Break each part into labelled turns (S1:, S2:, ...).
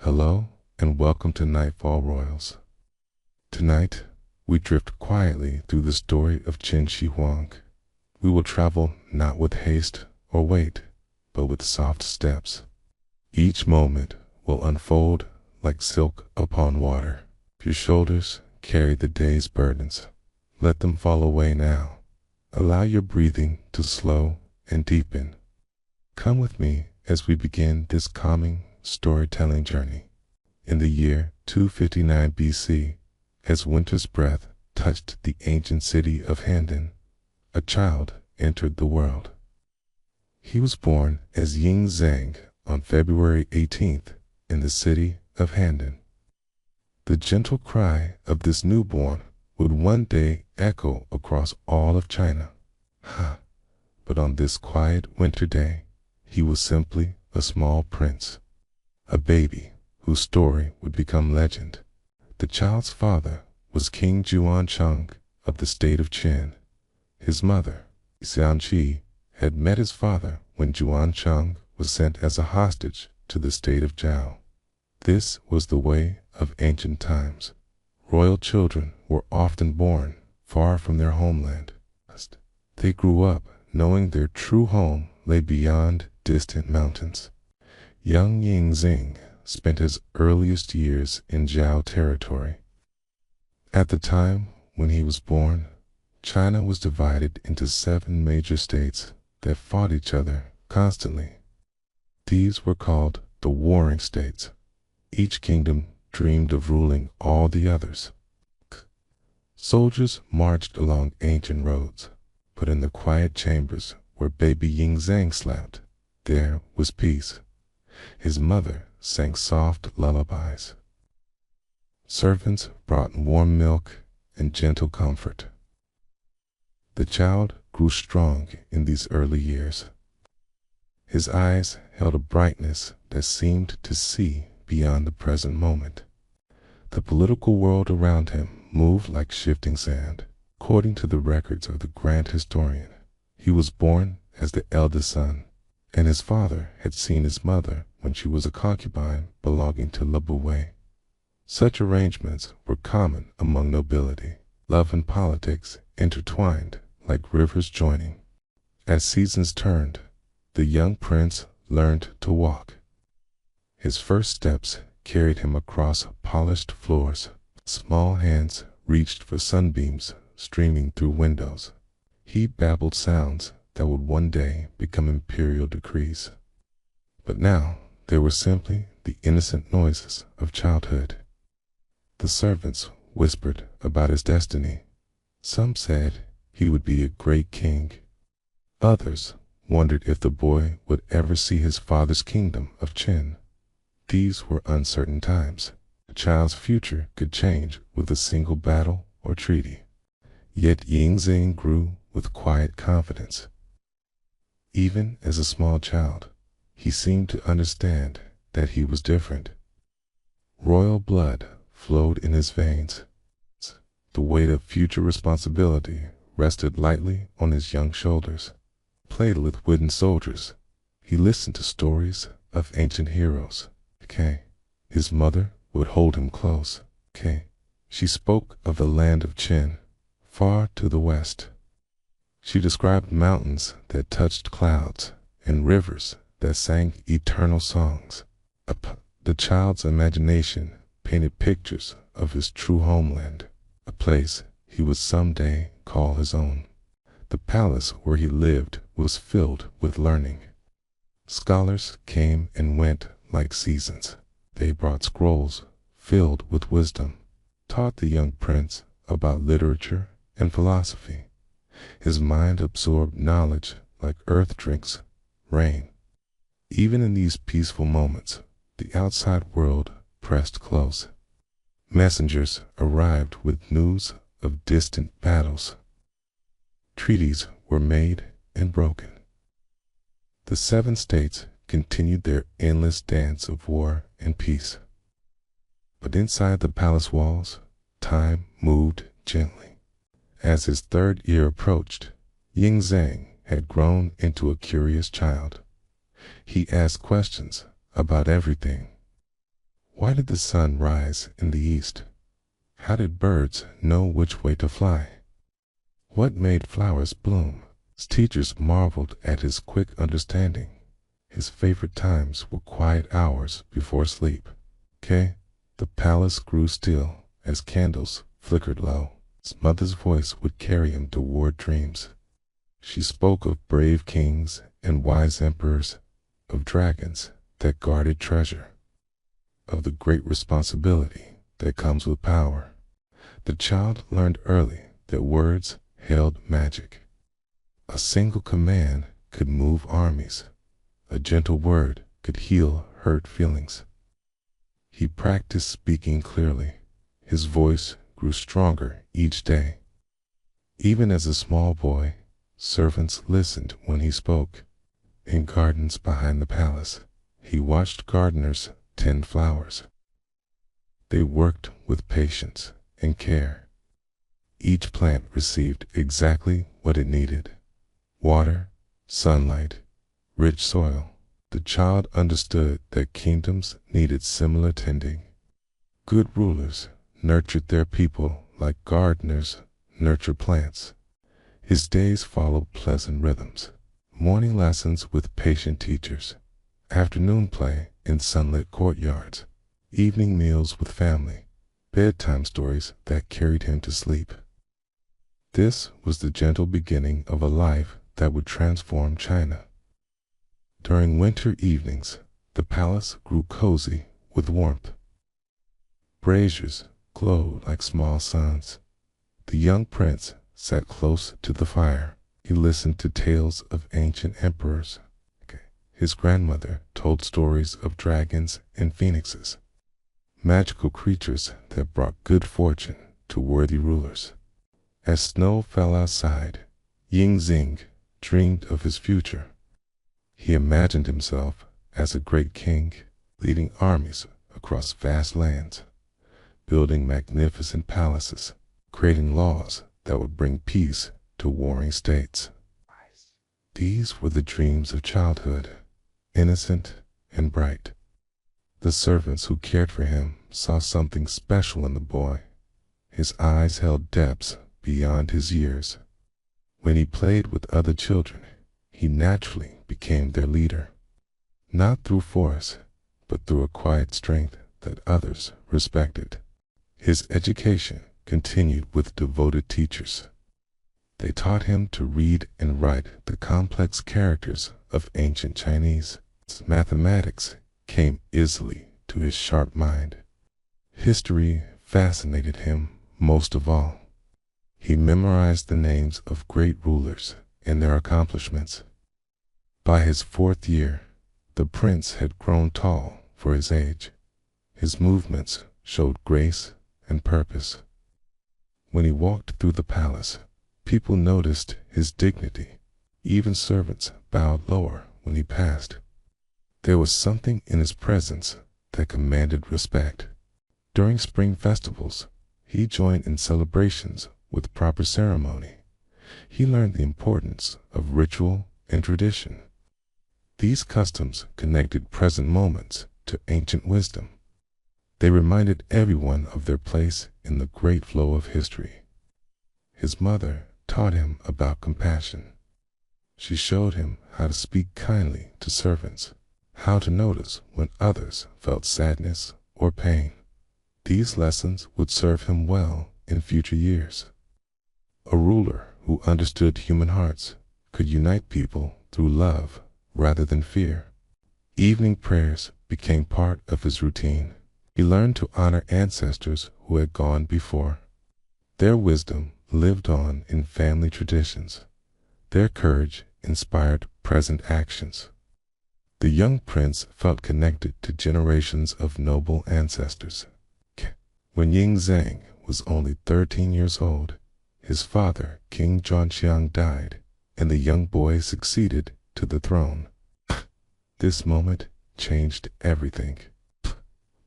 S1: Hello and welcome to Nightfall Royals. Tonight, we drift quietly through the story of Qin Shi Huang. We will travel not with haste or weight, but with soft steps. Each moment will unfold like silk upon water. Your shoulders carry the day's burdens. Let them fall away now. Allow your breathing to slow and deepen. Come with me as we begin this calming storytelling journey. In the year 259 BC, as winter's breath touched the ancient city of Handan, a child entered the world. He was born as Ying Zhang on February 18th in the city of Handan. The gentle cry of this newborn would one day echo across all of China. But on this quiet winter day, he was simply a small prince, a baby whose story would become legend. The child's father was King Yuancheng of the state of Qin. His mother, Xianqi, had met his father when Yuancheng was sent as a hostage to the state of Zhao. This was the way of ancient times. Royal children were often born far from their homeland. They grew up knowing their true home lay beyond distant mountains. Young Ying Zhang spent his earliest years in Zhao territory. At the time when he was born, China was divided into 7 major states that fought each other constantly. These were called the warring states. Each kingdom dreamed of ruling all the others. Soldiers marched along ancient roads, but in the quiet chambers where baby Ying Zhang slept, there was peace. His mother sang soft lullabies. Servants brought warm milk and gentle comfort. The child grew strong in these early years. His eyes held a brightness that seemed to see beyond the present moment. The political world around him moved like shifting sand. According to the records of the grand historian, he was born as the eldest son, and his father had seen his mother when she was a concubine belonging to Le Bouet. Such arrangements were common among nobility. Love and politics intertwined like rivers joining. As seasons turned, the young prince learned to walk. His first steps carried him across polished floors. Small hands reached for sunbeams streaming through windows. He babbled sounds that would one day become imperial decrees. But now they were simply the innocent noises of childhood. The servants whispered about his destiny. Some said he would be a great king. Others wondered if the boy would ever see his father's kingdom of Qin. These were uncertain times. The child's future could change with a single battle or treaty. Yet Ying Zhang grew with quiet confidence. Even as a small child, he seemed to understand that he was different. Royal blood flowed in his veins. The weight of future responsibility rested lightly on his young shoulders. Played with wooden soldiers. He listened to stories of ancient heroes. His mother would hold him close. She spoke of the land of Qin, far to the west. She described mountains that touched clouds and rivers that sang eternal songs. The child's imagination painted pictures of his true homeland, a place he would someday call his own. The palace where he lived was filled with learning. Scholars came and went like seasons. They brought scrolls filled with wisdom, taught the young prince about literature and philosophy. His mind absorbed knowledge like earth drinks rain. Even in these peaceful moments, the outside world pressed close. Messengers arrived with news of distant battles. Treaties were made and broken. The 7 states continued their endless dance of war and peace. But inside the palace walls, time moved gently. As his 3rd year approached, Ying Zhang had grown into a curious child. He asked questions about everything. Why did the sun rise in the east? How did birds know which way to fly? What made flowers bloom? His teachers marveled at his quick understanding. His favorite times were quiet hours before sleep. The palace grew still as candles flickered low. His mother's voice would carry him toward dreams. She spoke of brave kings and wise emperors, of dragons that guarded treasure, of the great responsibility that comes with power. The child learned early that words held magic. A single command could move armies. A gentle word could heal hurt feelings. He practiced speaking clearly. His voice grew stronger each day. Even as a small boy, servants listened when he spoke. In gardens behind the palace, he watched gardeners tend flowers. They worked with patience and care. Each plant received exactly what it needed: water, sunlight, rich soil. The child understood that kingdoms needed similar tending. Good rulers nurtured their people like gardeners nurture plants. His days followed pleasant rhythms: morning lessons with patient teachers, afternoon play in sunlit courtyards, evening meals with family, bedtime stories that carried him to sleep. This was the gentle beginning of a life that would transform China. During winter evenings, the palace grew cozy with warmth. Braziers glowed like small suns. The young prince sat close to the fire. He listened to tales of ancient emperors. His grandmother told stories of dragons and phoenixes, magical creatures that brought good fortune to worthy rulers. As snow fell outside, Ying Zing dreamed of his future. He imagined himself as a great king, leading armies across vast lands, building magnificent palaces, creating laws that would bring peace to warring states. These were the dreams of childhood, innocent and bright. The servants who cared for him saw something special in the boy. His eyes held depths beyond his years. When he played with other children, he naturally became their leader, not through force, but through a quiet strength that others respected. His education continued with devoted teachers. They taught him to read and write the complex characters of ancient Chinese. Mathematics came easily to his sharp mind. History fascinated him most of all. He memorized the names of great rulers and their accomplishments. By his 4th year, the prince had grown tall for his age. His movements showed grace and purpose. When he walked through the palace, people noticed his dignity. Even servants bowed lower when he passed. There was something in his presence that commanded respect. During spring festivals, he joined in celebrations with proper ceremony. He learned the importance of ritual and tradition. These customs connected present moments to ancient wisdom. They reminded everyone of their place in the great flow of history. His mother taught him about compassion. She showed him how to speak kindly to servants, how to notice when others felt sadness or pain. These lessons would serve him well in future years. A ruler who understood human hearts could unite people through love rather than fear. Evening prayers became part of his routine. He learned to honor ancestors who had gone before. Their wisdom lived on in family traditions. Their courage inspired present actions. The young prince felt connected to generations of noble ancestors. When Ying Zhang was only 13 years old, his father, King Zhongxiang, died, and the young boy succeeded to the throne. This moment changed everything.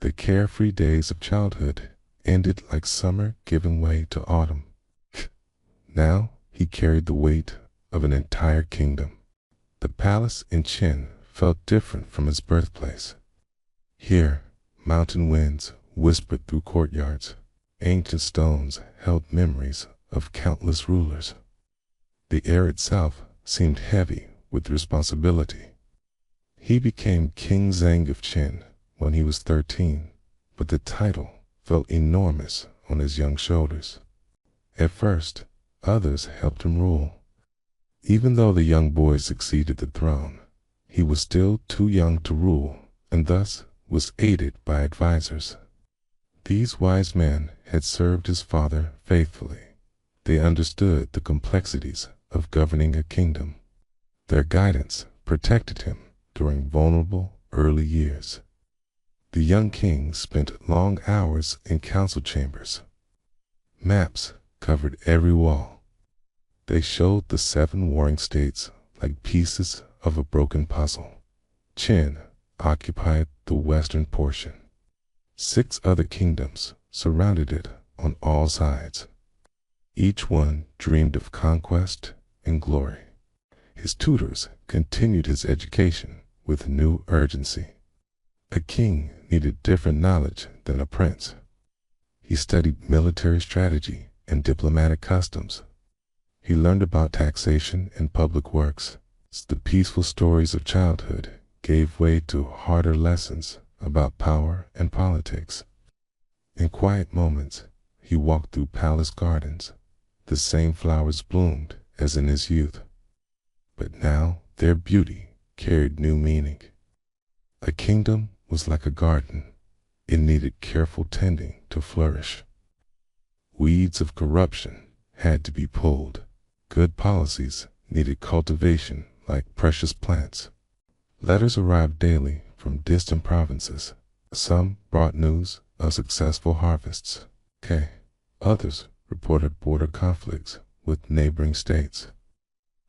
S1: The carefree days of childhood ended like summer giving way to autumn. Now he carried the weight of an entire kingdom. The palace in Qin felt different from his birthplace. Here, Mountain winds whispered through courtyards. Ancient stones held memories of countless rulers. The air itself seemed heavy with responsibility. He became King Zhang of Qin when he was 13, but the title felt enormous on his young shoulders. At first, others helped him rule. Even though the young boy succeeded the throne, he was still too young to rule and thus was aided by advisors. These wise men had served his father faithfully. They understood the complexities of governing a kingdom. Their guidance protected him during vulnerable early years. The young king spent long hours in council chambers. Maps covered every wall. They showed the 7 warring states like pieces of a broken puzzle. Qin occupied the western portion. 6 other kingdoms surrounded it on all sides. Each one dreamed of conquest and glory. His tutors continued his education with new urgency. A king needed different knowledge than a prince. He studied military strategy and diplomatic customs. He learned about taxation and public works. The peaceful stories of childhood gave way to harder lessons about power and politics. In quiet moments, he walked through palace gardens. The same flowers bloomed as in his youth, but now their beauty carried new meaning. A kingdom was like a garden. It needed careful tending to flourish. Weeds of corruption had to be pulled. Good policies needed cultivation like precious plants. Letters arrived daily from distant provinces. Some brought news of successful harvests. Others reported border conflicts with neighboring states.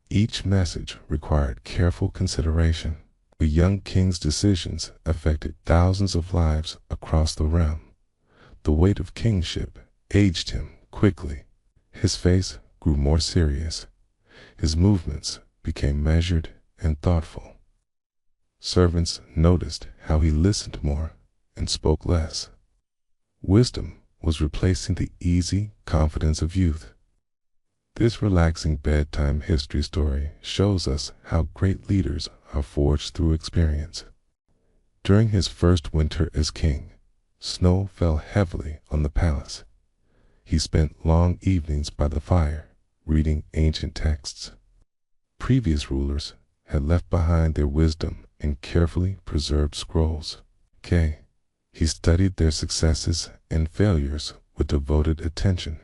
S1: Each message required careful consideration. The young king's decisions affected thousands of lives across the realm. The weight of kingship aged him quickly. His face grew more serious. His movements became measured and thoughtful. Servants noticed how he listened more and spoke less. Wisdom was replacing the easy confidence of youth. This relaxing bedtime history story shows us how great leaders are forged through experience. During his first winter as king, snow fell heavily on the palace. He spent long evenings by the fire, reading ancient texts. Previous rulers had left behind their wisdom in carefully preserved scrolls. He studied their successes and failures with devoted attention.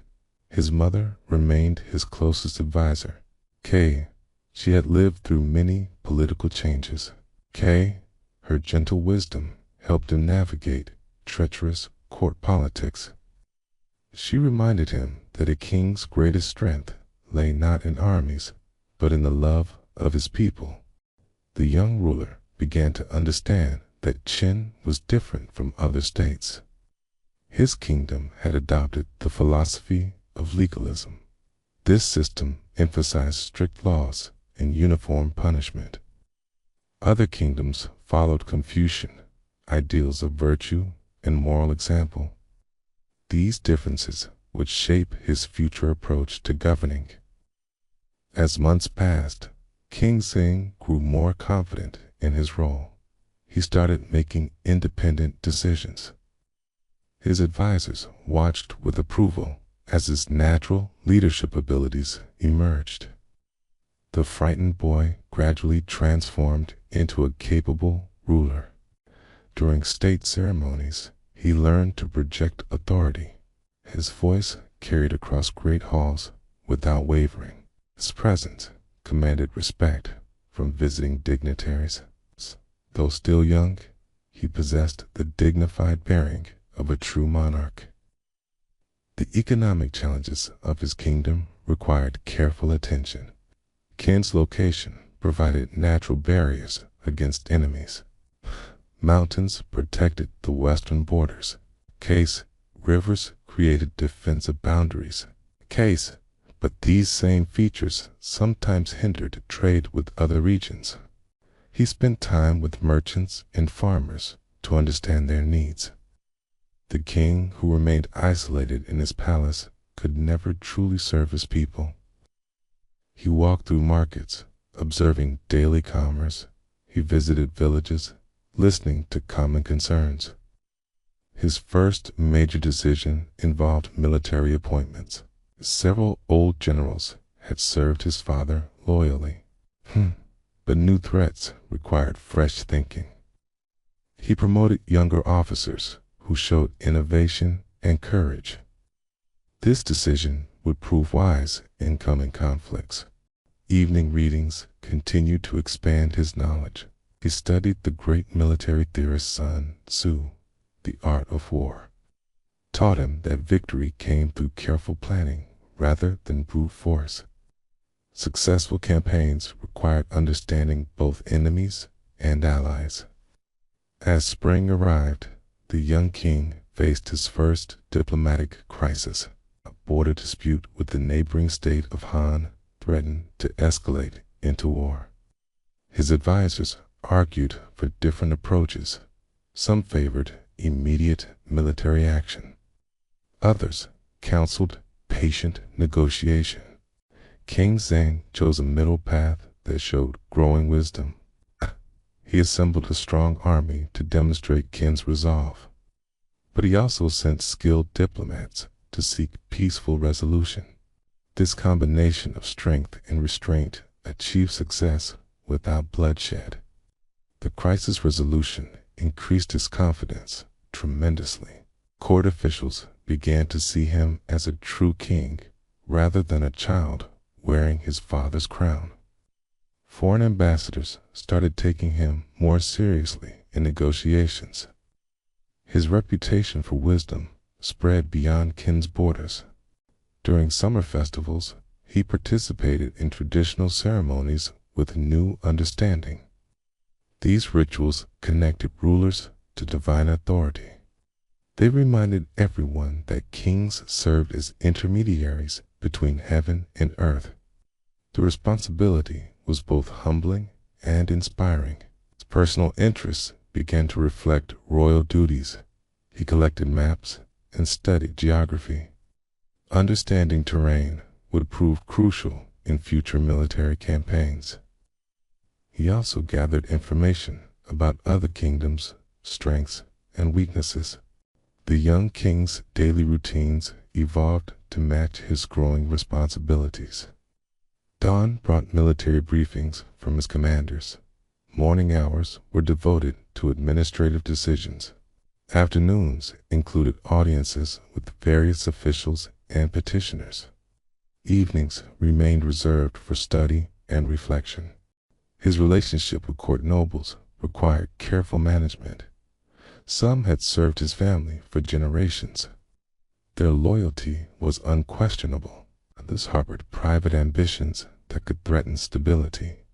S1: His mother remained his closest advisor. She had lived through many political changes. Her gentle wisdom helped him navigate treacherous court politics. She reminded him that a king's greatest strength lay not in armies, but in the love of his people. The young ruler began to understand that Qin was different from other states. His kingdom had adopted the philosophy of legalism. This system emphasized strict laws and uniform punishment. Other kingdoms followed Confucian ideals of virtue and moral example. These differences would shape his future approach to governing. As months passed, King Zhang grew more confident in his role. He started making independent decisions. His advisors watched with approval as his natural leadership abilities emerged. The frightened boy gradually transformed into a capable ruler. During state ceremonies, he learned to project authority. His voice carried across great halls without wavering. His presence commanded respect from visiting dignitaries. Though still young, he possessed the dignified bearing of a true monarch. The economic challenges of his kingdom required careful attention. Qin's location provided natural barriers against enemies. Mountains protected the western borders. Rivers created defensive boundaries. But these same features sometimes hindered trade with other regions. He spent time with merchants and farmers to understand their needs. The king, who remained isolated in his palace, could never truly serve his people. He walked through markets, observing daily commerce. He visited villages, listening to common concerns. His first major decision involved military appointments. Several old generals had served his father loyally, but new threats required fresh thinking. He promoted younger officers who showed innovation and courage. This decision would prove wise in coming conflicts. Evening readings continued to expand his knowledge. He studied the great military theorist Sun Tzu, The Art of War, taught him that victory came through careful planning rather than brute force. Successful campaigns required understanding both enemies and allies. As spring arrived, the young king faced his first diplomatic crisis. A border dispute with the neighboring state of Han threatened to escalate into war. His advisors argued for different approaches. Some favored immediate military action. Others counseled patient negotiation. King Zheng chose a middle path that showed growing wisdom. He assembled a strong army to demonstrate Qin's resolve, but he also sent skilled diplomats to seek peaceful resolution. This combination of strength and restraint achieved success without bloodshed. The crisis resolution increased his confidence tremendously. Court officials began to see him as a true king rather than a child wearing his father's crown. Foreign ambassadors started taking him more seriously in negotiations. His reputation for wisdom spread beyond Qin's borders. During summer festivals, he participated in traditional ceremonies with new understanding. These rituals connected rulers to divine authority. They reminded everyone that kings served as intermediaries between heaven and earth. The responsibility was both humbling and inspiring. His personal interests began to reflect royal duties. He collected maps and studied geography. Understanding terrain would prove crucial in future military campaigns. He also gathered information about other kingdoms' strengths and weaknesses. The young king's daily routines evolved to match his growing responsibilities. Dawn brought military briefings from his commanders. Morning hours were devoted to administrative decisions. Afternoons included audiences with various officials and petitioners. Evenings remained reserved for study and reflection. His relationship with court nobles required careful management. Some had served his family for generations. Their loyalty was unquestionable. Others harbored private ambitions that could threaten stability.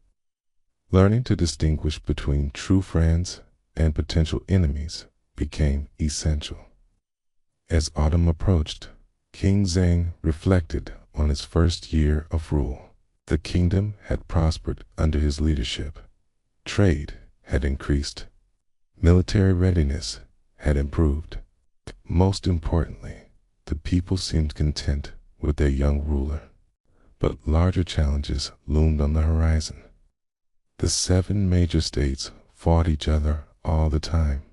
S1: Learning to distinguish between true friends and potential enemies became essential. As autumn approached, King Zheng reflected on his first year of rule. The kingdom had prospered under his leadership. Trade had increased. Military readiness had improved. Most importantly, the people seemed content with their young ruler. But larger challenges loomed on the horizon. The 7 major states fought each other all the time.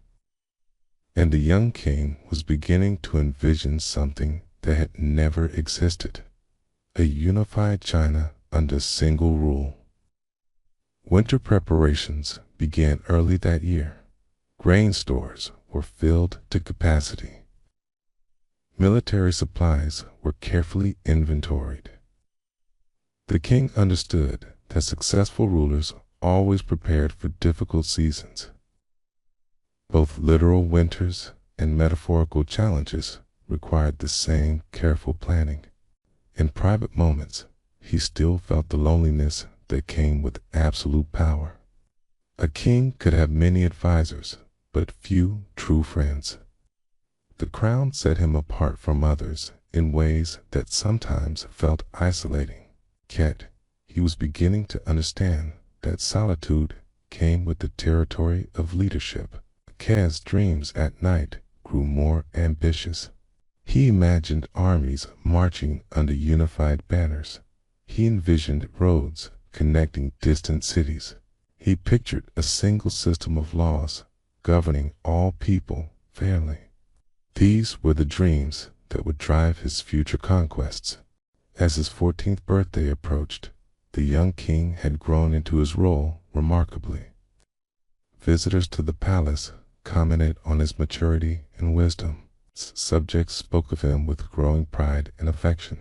S1: And the young king was beginning to envision something that had never existed: a unified China under single rule. Winter preparations began early that year. Grain stores were filled to capacity. Military supplies were carefully inventoried. The king understood that successful rulers always prepared for difficult seasons. Both literal winters and metaphorical challenges required the same careful planning. In private moments, he still felt the loneliness that came with absolute power. A king could have many advisors, but few true friends. The crown set him apart from others in ways that sometimes felt isolating. Yet, he was beginning to understand that solitude came with the territory of leadership. Kaz's dreams at night grew grew more ambitious. He imagined armies marching under unified banners. He envisioned roads connecting distant cities. He pictured a single system of laws governing all people fairly. These were the dreams that would drive his future conquests. As his 14th birthday approached, the young king had grown into his role remarkably. Visitors to the palace commented on his maturity and wisdom. Subjects spoke of him with growing pride and affection.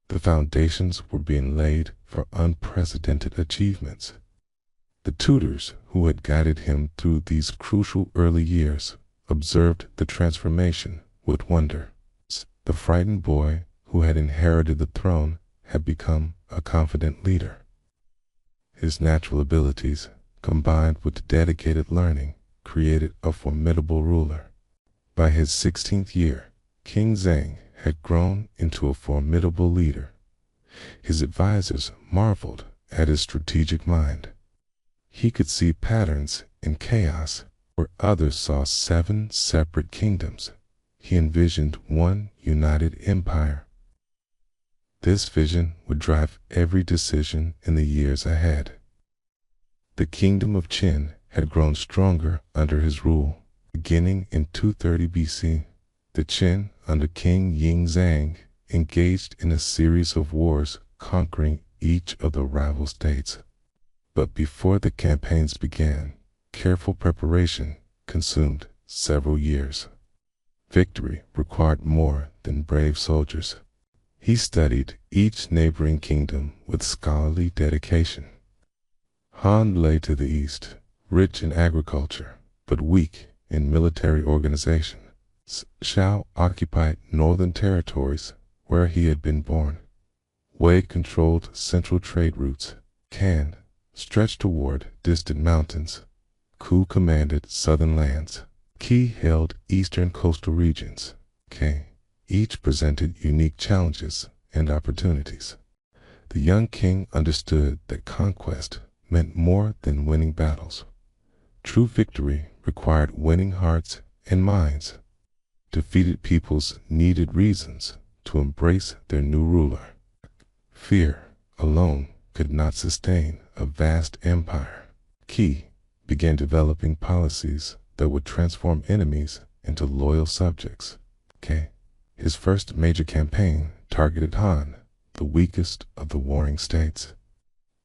S1: The foundations were being laid for unprecedented achievements. The tutors who had guided him through these crucial early years observed the transformation with wonder. The frightened boy who had inherited the throne had become a confident leader. His natural abilities, combined with dedicated learning, created a formidable ruler. By his 16th year, King Zheng had grown into a formidable leader. His advisors marveled at his strategic mind. He could see patterns in chaos where others saw 7 separate kingdoms. He envisioned one united empire. This vision would drive every decision in the years ahead. The kingdom of Qin had grown stronger under his rule. Beginning in 230 BC, the Qin under King Yingzhang engaged in a series of wars conquering each of the rival states. But before the campaigns began, careful preparation consumed several years. Victory required more than brave soldiers. He studied each neighboring kingdom with scholarly dedication. Han lay to the east, rich in agriculture, but weak in military organization. Shao occupied northern territories where he had been born. Wei controlled central trade routes. Can stretched toward distant mountains. Ku commanded southern lands. Qi held eastern coastal regions. Each presented unique challenges and opportunities. The young king understood that conquest meant more than winning battles. True victory required winning hearts and minds. Defeated peoples needed reasons to embrace their new ruler. Fear alone could not sustain a vast empire. Qi began developing policies that would transform enemies into loyal subjects. His first major campaign targeted Han, the weakest of the warring states.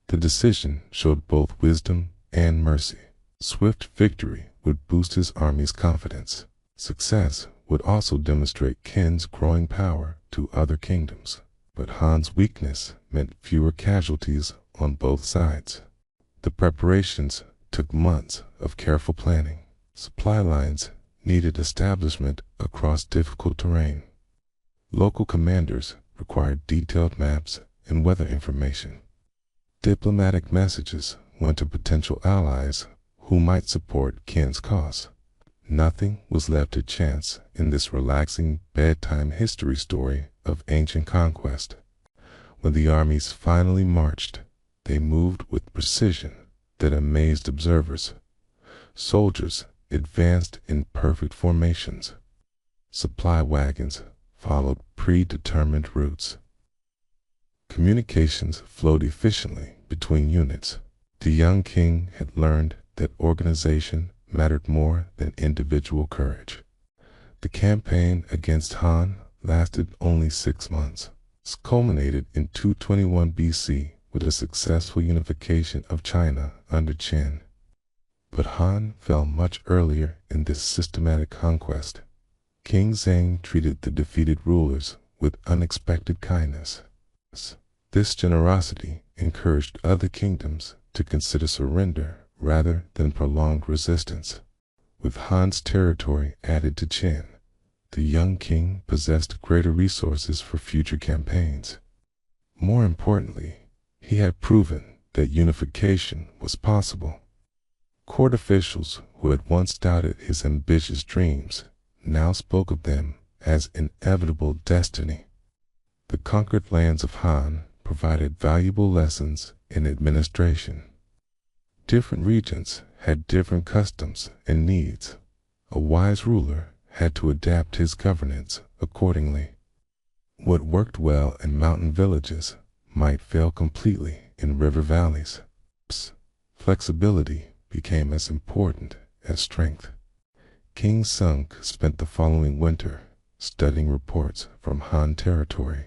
S1: The decision showed both wisdom and mercy. Swift victory would boost his army's confidence. Success would also demonstrate Qin's growing power to other kingdoms. But Han's weakness meant fewer casualties on both sides. The preparations took months of careful planning. Supply lines needed establishment across difficult terrain. Local commanders required detailed maps and weather information. Diplomatic messages went to potential allies who might support Qin's cause. Nothing was left to chance in this relaxing bedtime history story of ancient conquest. When the armies finally marched, they moved with precision that amazed observers. Soldiers advanced in perfect formations. Supply wagons followed predetermined routes. Communications flowed efficiently between units. The young king had learned that organization mattered more than individual courage. The campaign against Han lasted only 6 months. It culminated in 221 BC with a successful unification of China under Qin. But Han fell much earlier in this systematic conquest. King Zheng treated the defeated rulers with unexpected kindness. This generosity encouraged other kingdoms to consider surrender rather than prolonged resistance. With Han's territory added to Qin, the young king possessed greater resources for future campaigns. More importantly, he had proven that unification was possible. Court officials who had once doubted his ambitious dreams now spoke of them as inevitable destiny. The conquered lands of Han provided valuable lessons in administration. Different regions had different customs and needs. A wise ruler had to adapt his governance accordingly. What worked well in mountain villages might fail completely in river valleys. Flexibility became as important as strength. King Sung spent the following winter studying reports from Han territory.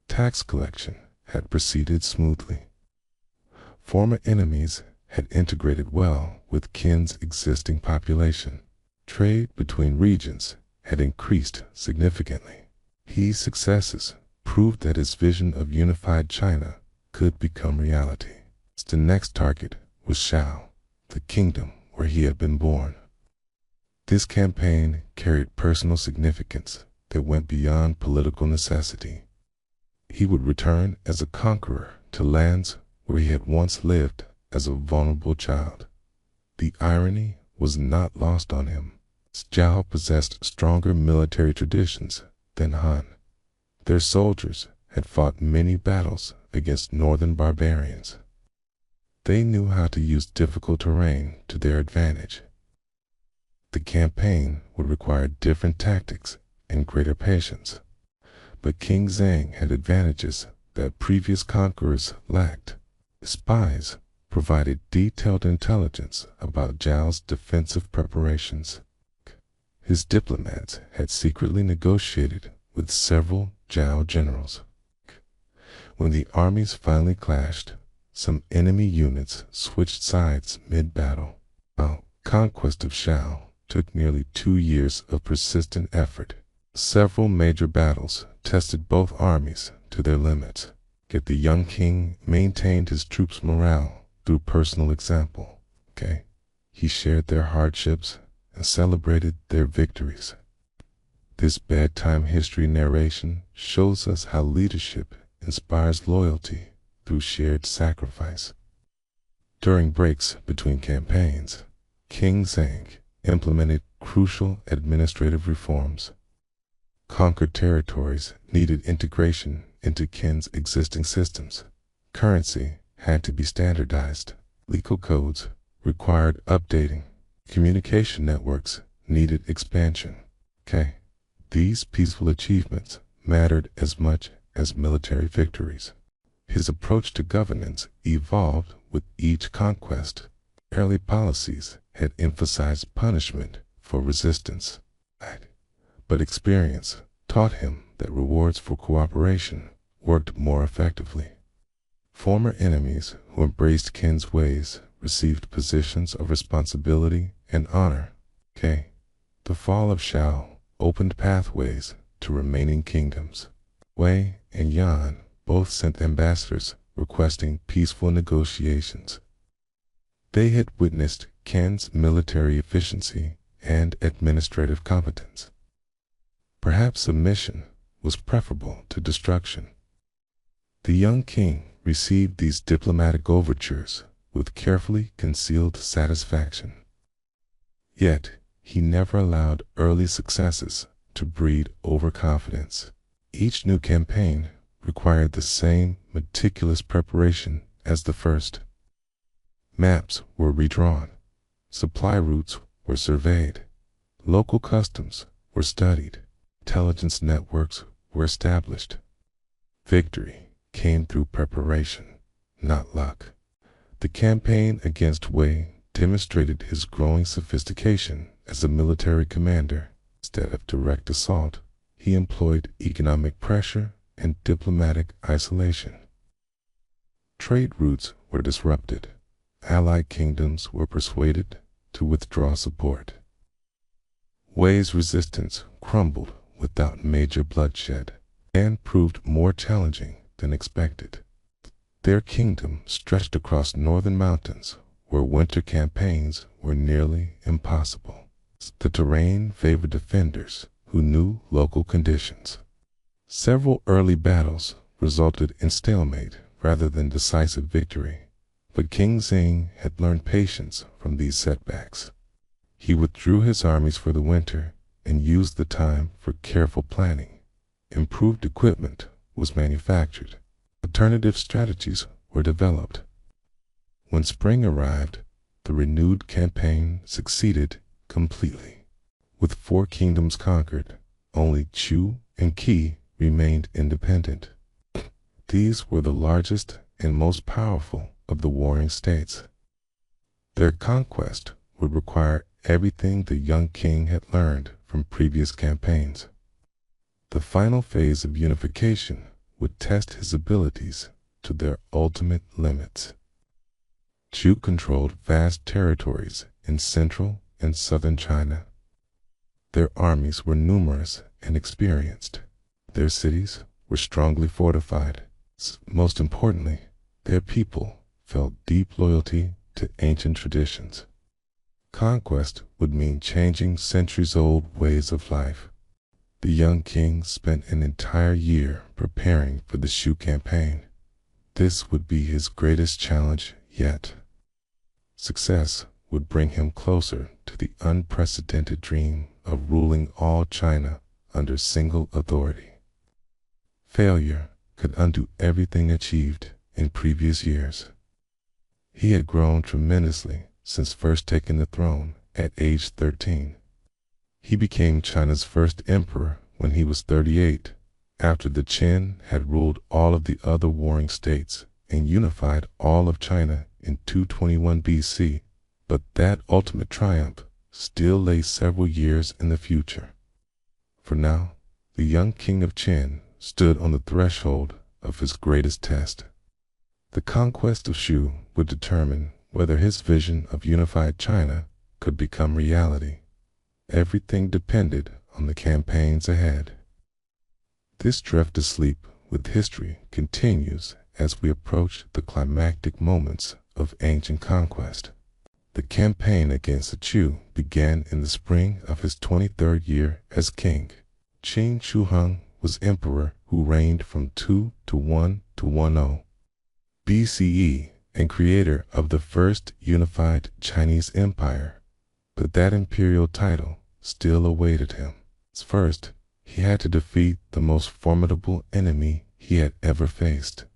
S1: Tax collection had proceeded smoothly. Former enemies had integrated well with Qin's existing population. Trade between regions had increased significantly. His successes proved that his vision of unified China could become reality. The next target was Shao, the kingdom where he had been born. This campaign carried personal significance that went beyond political necessity. He would return as a conqueror to lands where he had once lived as a vulnerable child. The irony was not lost on him. Zhao possessed stronger military traditions than Han. Their soldiers had fought many battles against northern barbarians. They knew how to use difficult terrain to their advantage. The campaign would require different tactics and greater patience, but King Zhang had advantages that previous conquerors lacked. Spies provided detailed intelligence about Zhao's defensive preparations. His diplomats had secretly negotiated with several Zhao generals. When the armies finally clashed, some enemy units switched sides mid-battle. Conquest of Shao took nearly 2 years of persistent effort. Several major battles tested both armies to their limits, yet the young king maintained his troops' morale through personal example. He shared their hardships and celebrated their victories. This bedtime history narration shows us how leadership inspires loyalty through shared sacrifice. During breaks between campaigns, King Zhang implemented crucial administrative reforms. Conquered territories needed integration into Qin's existing systems. Currency had to be standardized. Legal codes required updating. Communication networks needed expansion. These peaceful achievements mattered as much as military victories. His approach to governance evolved with each conquest. Early policies had emphasized punishment for resistance, but experience taught him that rewards for cooperation worked more effectively. Former enemies who embraced Qin's ways received positions of responsibility and honor. The fall of Shao opened pathways to remaining kingdoms. Wei and Yan both sent ambassadors requesting peaceful negotiations. They had witnessed Qin's military efficiency and administrative competence. Perhaps submission was preferable to destruction. The young king received these diplomatic overtures with carefully concealed satisfaction. Yet, he never allowed early successes to breed overconfidence. Each new campaign required the same meticulous preparation as the first. Maps were redrawn, supply routes were surveyed, local customs were studied, intelligence networks were established. Victory came through preparation, not luck. The campaign against Wei demonstrated his growing sophistication as a military commander. Instead of direct assault, he employed economic pressure and diplomatic isolation. Trade routes were disrupted. Allied kingdoms were persuaded to withdraw support. Wei's resistance crumbled without major bloodshed and proved more challenging than expected. Their kingdom stretched across northern mountains where winter campaigns were nearly impossible. The terrain favored defenders who knew local conditions. Several early battles resulted in stalemate rather than decisive victory, but King Zhang had learned patience from these setbacks. He withdrew his armies for the winter and used the time for careful planning. Improved equipment was manufactured. Alternative strategies were developed. When spring arrived, the renewed campaign succeeded completely. With 4 kingdoms conquered, only Chu and Qi remained independent. These were the largest and most powerful of the warring states. Their conquest would require everything the young king had learned from previous campaigns. The final phase of unification would test his abilities to their ultimate limits. Chu controlled vast territories in central and southern China. Their armies were numerous and experienced. Their cities were strongly fortified. Most importantly, their people felt deep loyalty to ancient traditions. Conquest would mean changing centuries-old ways of life. The young king spent an entire year preparing for the Shu campaign. This would be his greatest challenge yet. Success would bring him closer to the unprecedented dream of ruling all China under single authority. Failure could undo everything achieved in previous years. He had grown tremendously since first taking the throne at age 13. He became China's first emperor when he was 38, after the Qin had ruled all of the other warring states and unified all of China in 221 BC, but that ultimate triumph still lay several years in the future. For now, the young king of Qin stood on the threshold of his greatest test. The conquest of Shu would determine whether his vision of unified China could become reality. Everything depended on the campaigns ahead. This drift to sleep with history continues as we approach the climactic moments of ancient conquest. The campaign against the Chu began in the spring of his 23rd year as king. Qin Shi Huang was emperor who reigned from 221 to 10 BCE and creator of the first unified Chinese empire. But that imperial title still awaited him. First, he had to defeat the most formidable enemy he had ever faced.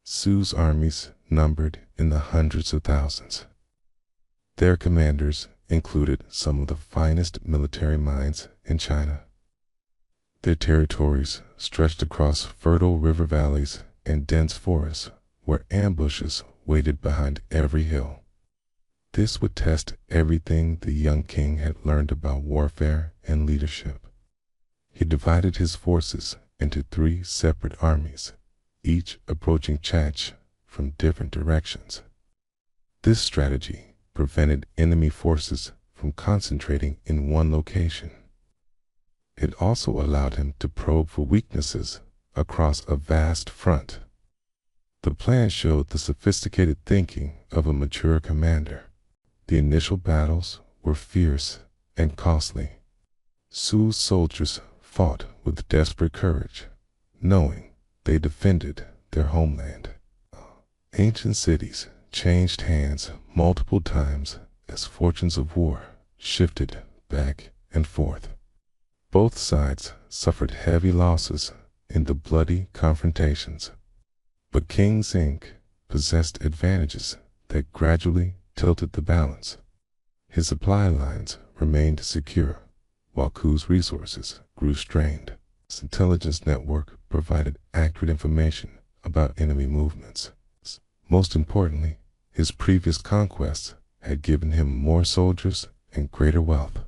S1: Su's armies numbered in the hundreds of thousands. Their commanders included some of the finest military minds in China. Their territories stretched across fertile river valleys and dense forests where ambushes waited behind every hill. This would test everything the young king had learned about warfare and leadership. He divided his forces into 3 separate armies, each approaching Chach from different directions. This strategy prevented enemy forces from concentrating in one location. It also allowed him to probe for weaknesses across a vast front. The plan showed the sophisticated thinking of a mature commander. The initial battles were fierce and costly. Su's soldiers fought with desperate courage, knowing they defended their homeland. Ancient cities changed hands multiple times as fortunes of war shifted back and forth. Both sides suffered heavy losses in the bloody confrontations. But King Xing possessed advantages that gradually tilted the balance. His supply lines remained secure, while Ku's resources grew strained. His intelligence network provided accurate information about enemy movements. Most importantly, his previous conquests had given him more soldiers and greater wealth.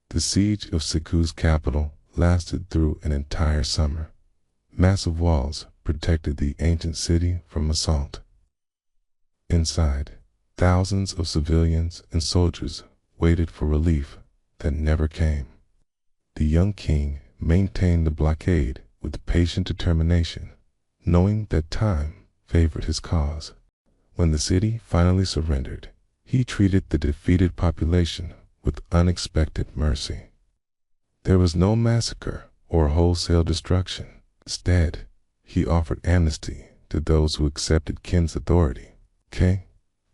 S1: The siege of Siku's capital lasted through an entire summer. Massive walls protected the ancient city from assault. Inside, thousands of civilians and soldiers waited for relief that never came. The young king maintained the blockade with patient determination, knowing that time favored his cause. When the city finally surrendered, he treated the defeated population with unexpected mercy. There was no massacre or wholesale destruction. Instead, he offered amnesty to those who accepted Qin's authority.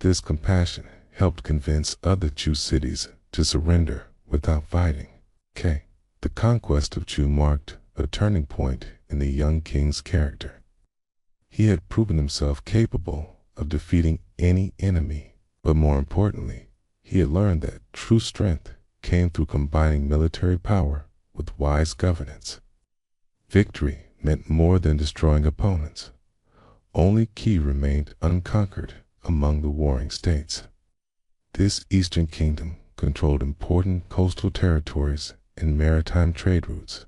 S1: This compassion helped convince other Chu cities to surrender without fighting. The conquest of Chu marked a turning point in the young king's character. He had proven himself capable of defeating any enemy, but more importantly, he had learned that true strength came through combining military power with wise governance. Victory meant more than destroying opponents. Only Qi remained unconquered among the warring states. This eastern kingdom controlled important coastal territories and maritime trade routes.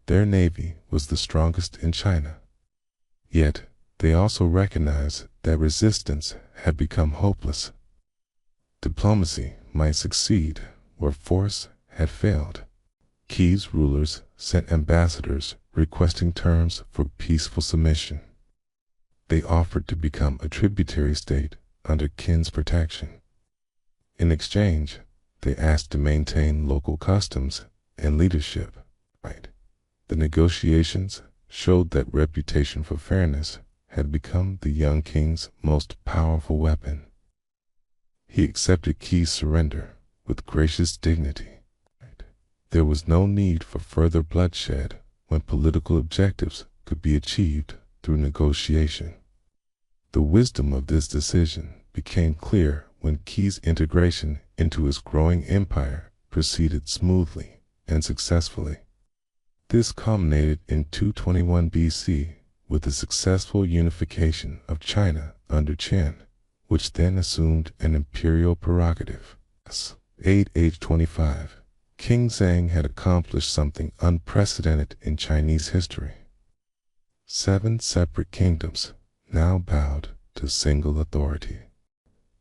S1: Their navy was the strongest in China. Yet, they also recognized that resistance had become hopeless. Diplomacy might succeed where force had failed. Qi's rulers sent ambassadors requesting terms for peaceful submission. They offered to become a tributary state under Qin's protection. In exchange, they asked to maintain local customs and leadership. The negotiations showed that reputation for fairness had become the young king's most powerful weapon. He accepted Qi's surrender with gracious dignity. There was no need for further bloodshed when political objectives could be achieved through negotiation. The wisdom of this decision became clear when Qi's integration into his growing empire proceeded smoothly and successfully. This culminated in 221 BC with the successful unification of China under Qin, which then assumed an imperial prerogative. 825, King Zheng had accomplished something unprecedented in Chinese history. 7 separate kingdoms now bowed to single authority.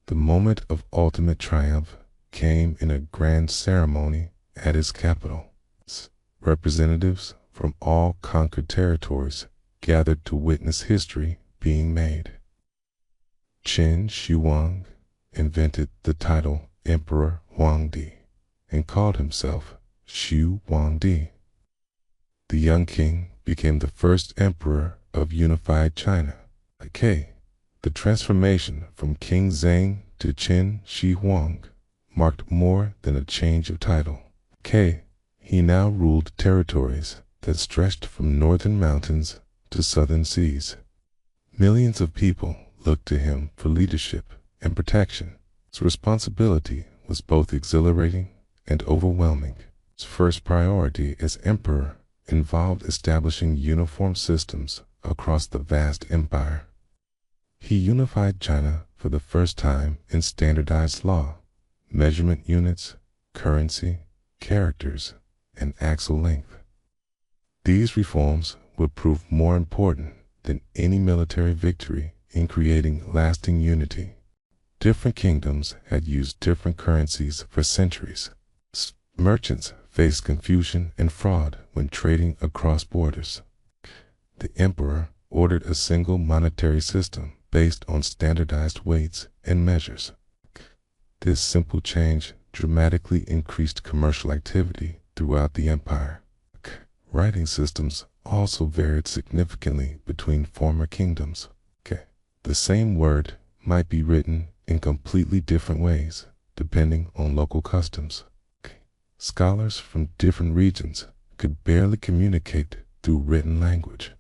S1: The moment of ultimate triumph came in a grand ceremony at his capital. Representatives from all conquered territories gathered to witness history being made. Qin Shi Huang invented the title Emperor Huangdi and called himself Xu Huangdi. The young king became the first emperor of unified China. The transformation from King Zheng to Qin Shi Huang marked more than a change of title. He now ruled territories that stretched from northern mountains to southern seas. Millions of people looked to him for leadership and protection. His responsibility was both exhilarating and overwhelming. His first priority as emperor involved establishing uniform systems across the vast empire. He unified China for the first time in standardized law, measurement units, currency, characters, and axle length. These reforms would prove more important than any military victory in creating lasting unity. Different kingdoms had used different currencies for centuries. Merchants faced confusion and fraud when trading across borders. The emperor ordered a single monetary system based on standardized weights and measures. This simple change dramatically increased commercial activity throughout the empire. Writing systems also varied significantly between former kingdoms. The same word might be written in completely different ways, depending on local customs. Scholars from different regions could barely communicate through written language.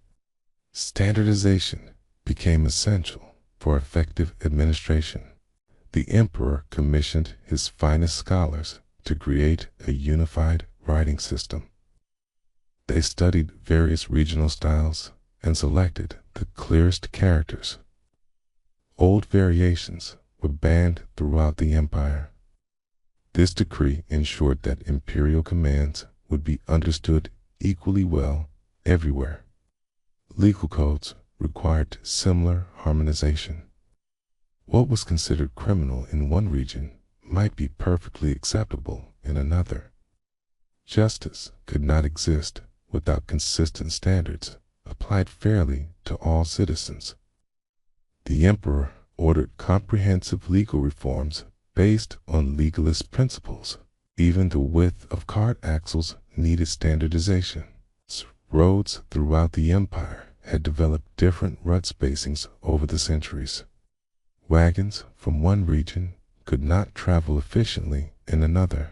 S1: Standardization became essential for effective administration. The emperor commissioned his finest scholars to create a unified writing system. They studied various regional styles and selected the clearest characters. Old variations were banned throughout the empire. This decree ensured that imperial commands would be understood equally well everywhere. Legal codes required similar harmonization. What was considered criminal in one region might be perfectly acceptable in another. Justice could not exist without consistent standards applied fairly to all citizens. The emperor ordered comprehensive legal reforms based on legalist principles. Even the width of cart axles needed standardization. Roads throughout the empire had developed different rut spacings over the centuries. Wagons from one region could not travel efficiently in another.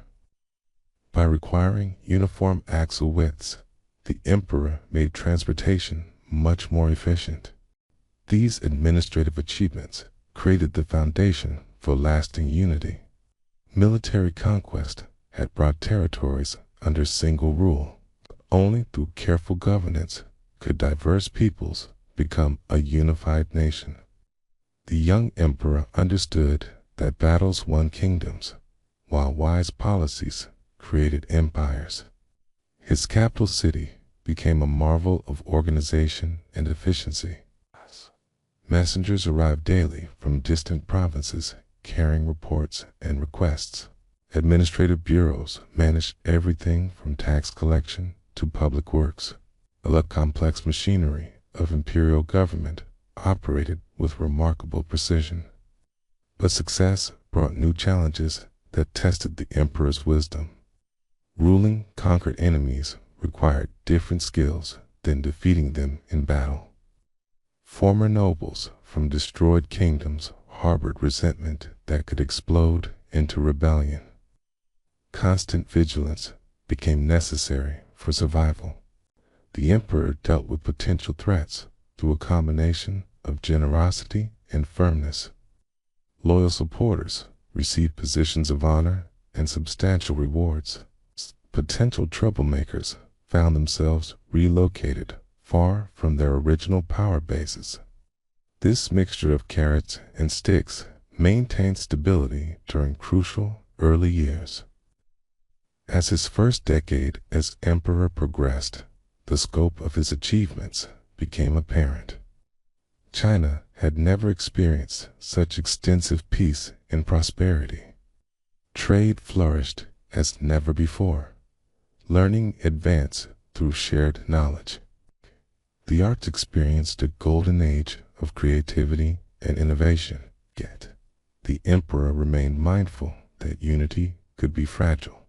S1: By requiring uniform axle widths, the emperor made transportation much more efficient. These administrative achievements created the foundation for lasting unity. Military conquest had brought territories under single rule. Only through careful governance could diverse peoples become a unified nation. The young emperor understood that battles won kingdoms, while wise policies created empires. His capital city became a marvel of organization and efficiency. Messengers arrived daily from distant provinces carrying reports and requests. Administrative bureaus managed everything from tax collection to public works. The complex machinery of imperial government operated with remarkable precision. But success brought new challenges that tested the emperor's wisdom. Ruling conquered enemies required different skills than defeating them in battle. Former nobles from destroyed kingdoms harbored resentment that could explode into rebellion. Constant vigilance became necessary for survival. The emperor dealt with potential threats through a combination of generosity and firmness. Loyal supporters received positions of honor and substantial rewards. Potential troublemakers found themselves relocated far from their original power bases. This mixture of carrots and sticks maintained stability during crucial early years. As his first decade as emperor progressed, the scope of his achievements became apparent. China had never experienced such extensive peace and prosperity. Trade flourished as never before. Learning advanced through shared knowledge. The arts experienced a golden age of creativity and innovation. Yet, the emperor remained mindful that unity could be fragile.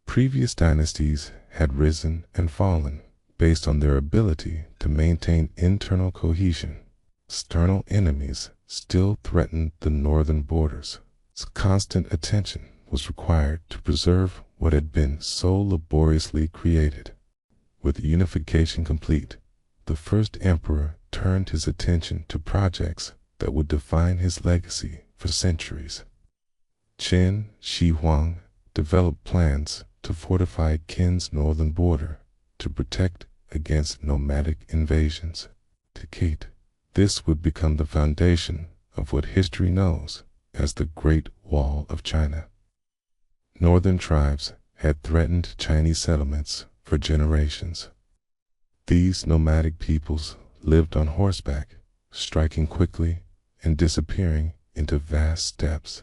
S1: Previous dynasties had risen and fallen based on their ability to maintain internal cohesion. External enemies still threatened the northern borders. Constant attention was required to preserve what had been so laboriously created. With unification complete, the first emperor turned his attention to projects that would define his legacy for centuries. Qin Shi Huang developed plans to fortify Qin's northern border to protect against nomadic invasions. This would become the foundation of what history knows as the Great Wall of China. Northern tribes had threatened Chinese settlements for generations. These nomadic peoples lived on horseback, striking quickly and disappearing into vast steppes.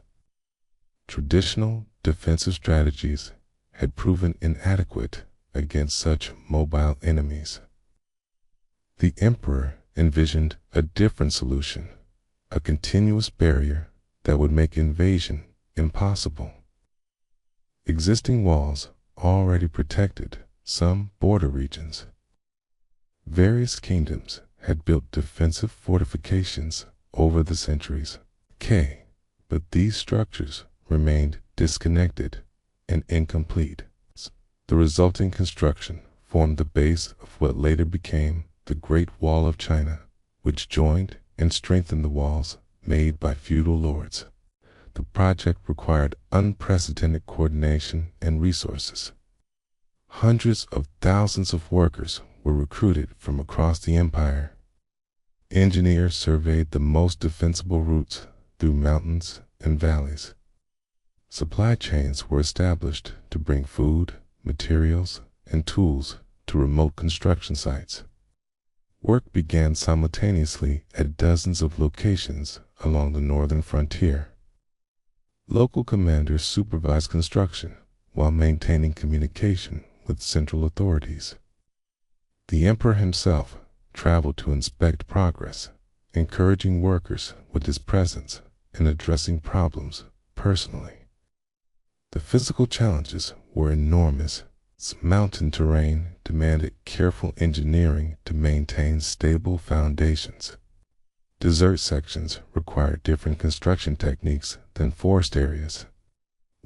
S1: Traditional defensive strategies had proven inadequate against such mobile enemies. The emperor envisioned a different solution, a continuous barrier that would make invasion impossible. Existing walls already protected some border regions. Various kingdoms had built defensive fortifications over the centuries. But these structures remained disconnected and incomplete. The resulting construction formed the base of what later became the Great Wall of China, which joined and strengthened the walls made by feudal lords. The project required unprecedented coordination and resources. Hundreds of thousands of workers were recruited from across the empire. Engineers surveyed the most defensible routes through mountains and valleys. Supply chains were established to bring food, materials, and tools to remote construction sites. Work began simultaneously at dozens of locations along the northern frontier. Local commanders supervised construction while maintaining communication with central authorities. The emperor himself traveled to inspect progress, encouraging workers with his presence and addressing problems personally. The physical challenges were enormous. Mountain terrain demanded careful engineering to maintain stable foundations. Desert sections required different construction techniques than forest areas.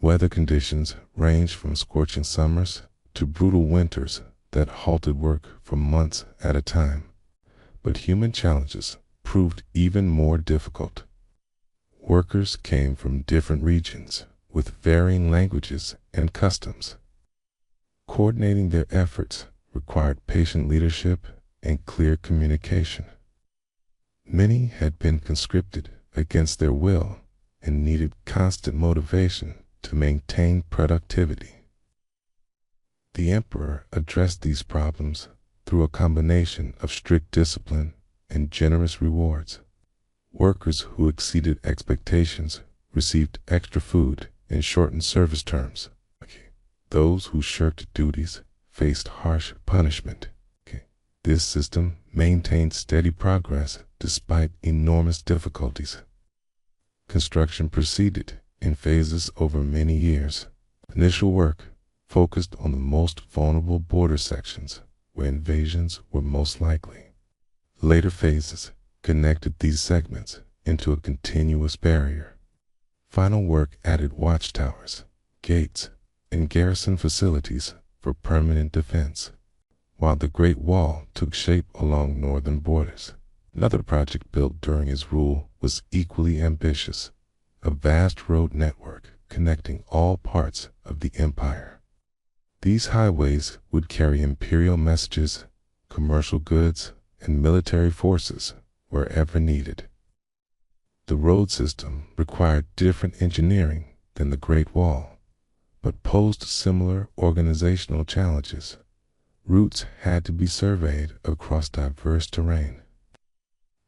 S1: Weather conditions ranged from scorching summers to brutal winters that halted work for months at a time. But human challenges proved even more difficult. Workers came from different regions, with varying languages and customs. Coordinating their efforts required patient leadership and clear communication. Many had been conscripted against their will and needed constant motivation to maintain productivity. The emperor addressed these problems through a combination of strict discipline and generous rewards. Workers who exceeded expectations received extra food and shortened service terms. Those who shirked duties faced harsh punishment. This system maintained steady progress despite enormous difficulties. Construction proceeded in phases over many years. Initial work focused on the most vulnerable border sections where invasions were most likely. Later phases connected these segments into a continuous barrier. Final work added watchtowers, gates, and garrison facilities for permanent defense, while the Great Wall took shape along northern borders. Another project built during his rule was equally ambitious, a vast road network connecting all parts of the empire. These highways would carry imperial messages, commercial goods, and military forces wherever needed. The road system required different engineering than the Great Wall, but posed similar organizational challenges. Routes had to be surveyed across diverse terrain.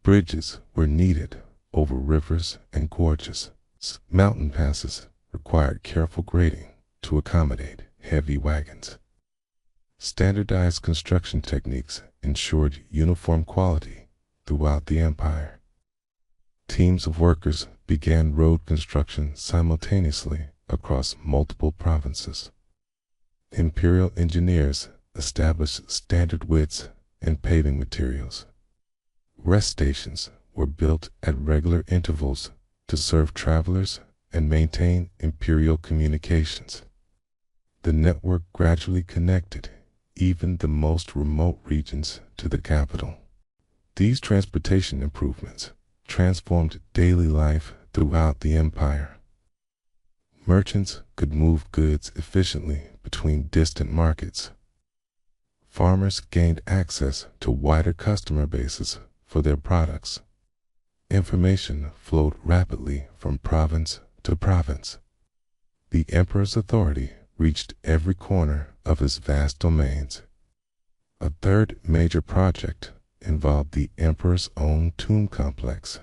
S1: Bridges were needed over rivers and gorges. Mountain passes required careful grading to accommodate heavy wagons. Standardized construction techniques ensured uniform quality throughout the empire. Teams of workers began road construction simultaneously across multiple provinces. Imperial engineers established standard widths and paving materials. Rest stations were built at regular intervals to serve travelers and maintain imperial communications. The network gradually connected even the most remote regions to the capital. These transportation improvements transformed daily life throughout the empire. Merchants could move goods efficiently between distant markets. Farmers gained access to wider customer bases for their products. Information flowed rapidly from province to province. The emperor's authority reached every corner of his vast domains. A third major project involved the emperor's own tomb complex.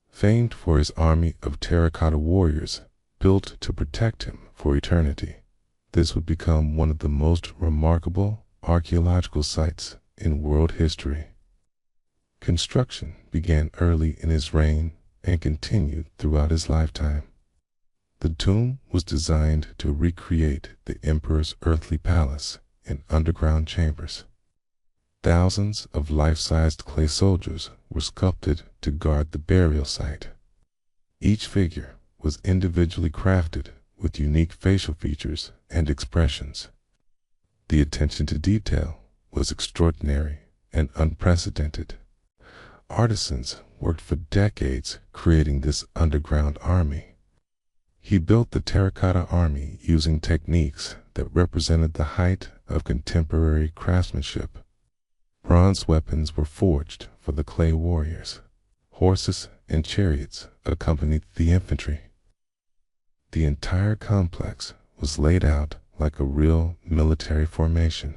S1: Famed for his army of terracotta warriors built to protect him for eternity, this would become one of the most remarkable archaeological sites in world history. Construction began early in his reign and continued throughout his lifetime. The tomb was designed to recreate the emperor's earthly palace in underground chambers. Thousands of life-sized clay soldiers were sculpted to guard the burial site. Each figure was individually crafted with unique facial features and expressions. The attention to detail was extraordinary and unprecedented. Artisans worked for decades creating this underground army. He built the Terracotta Army using techniques that represented the height of contemporary craftsmanship. Bronze weapons were forged for the clay warriors. Horses and chariots accompanied the infantry. The entire complex was laid out like a real military formation.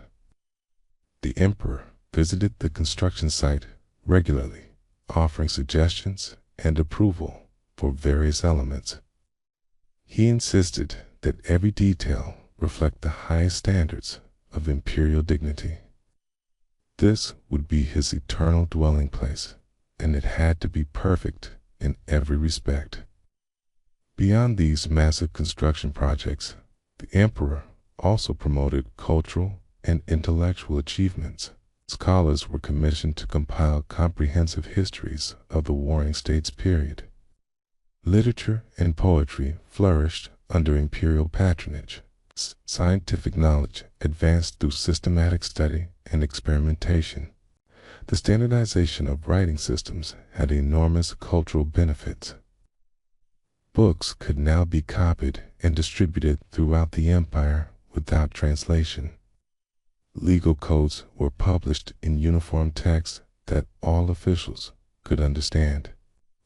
S1: The emperor visited the construction site regularly, offering suggestions and approval for various elements. He insisted that every detail reflect the highest standards of imperial dignity. This would be his eternal dwelling place, and it had to be perfect in every respect. Beyond these massive construction projects, the emperor also promoted cultural and intellectual achievements. Scholars were commissioned to compile comprehensive histories of the warring states period. Literature and poetry flourished under imperial patronage. Scientific knowledge advanced through systematic study and experimentation. The standardization of writing systems had enormous cultural benefits. Books could now be copied and distributed throughout the empire without translation. Legal codes were published in uniform text that all officials could understand.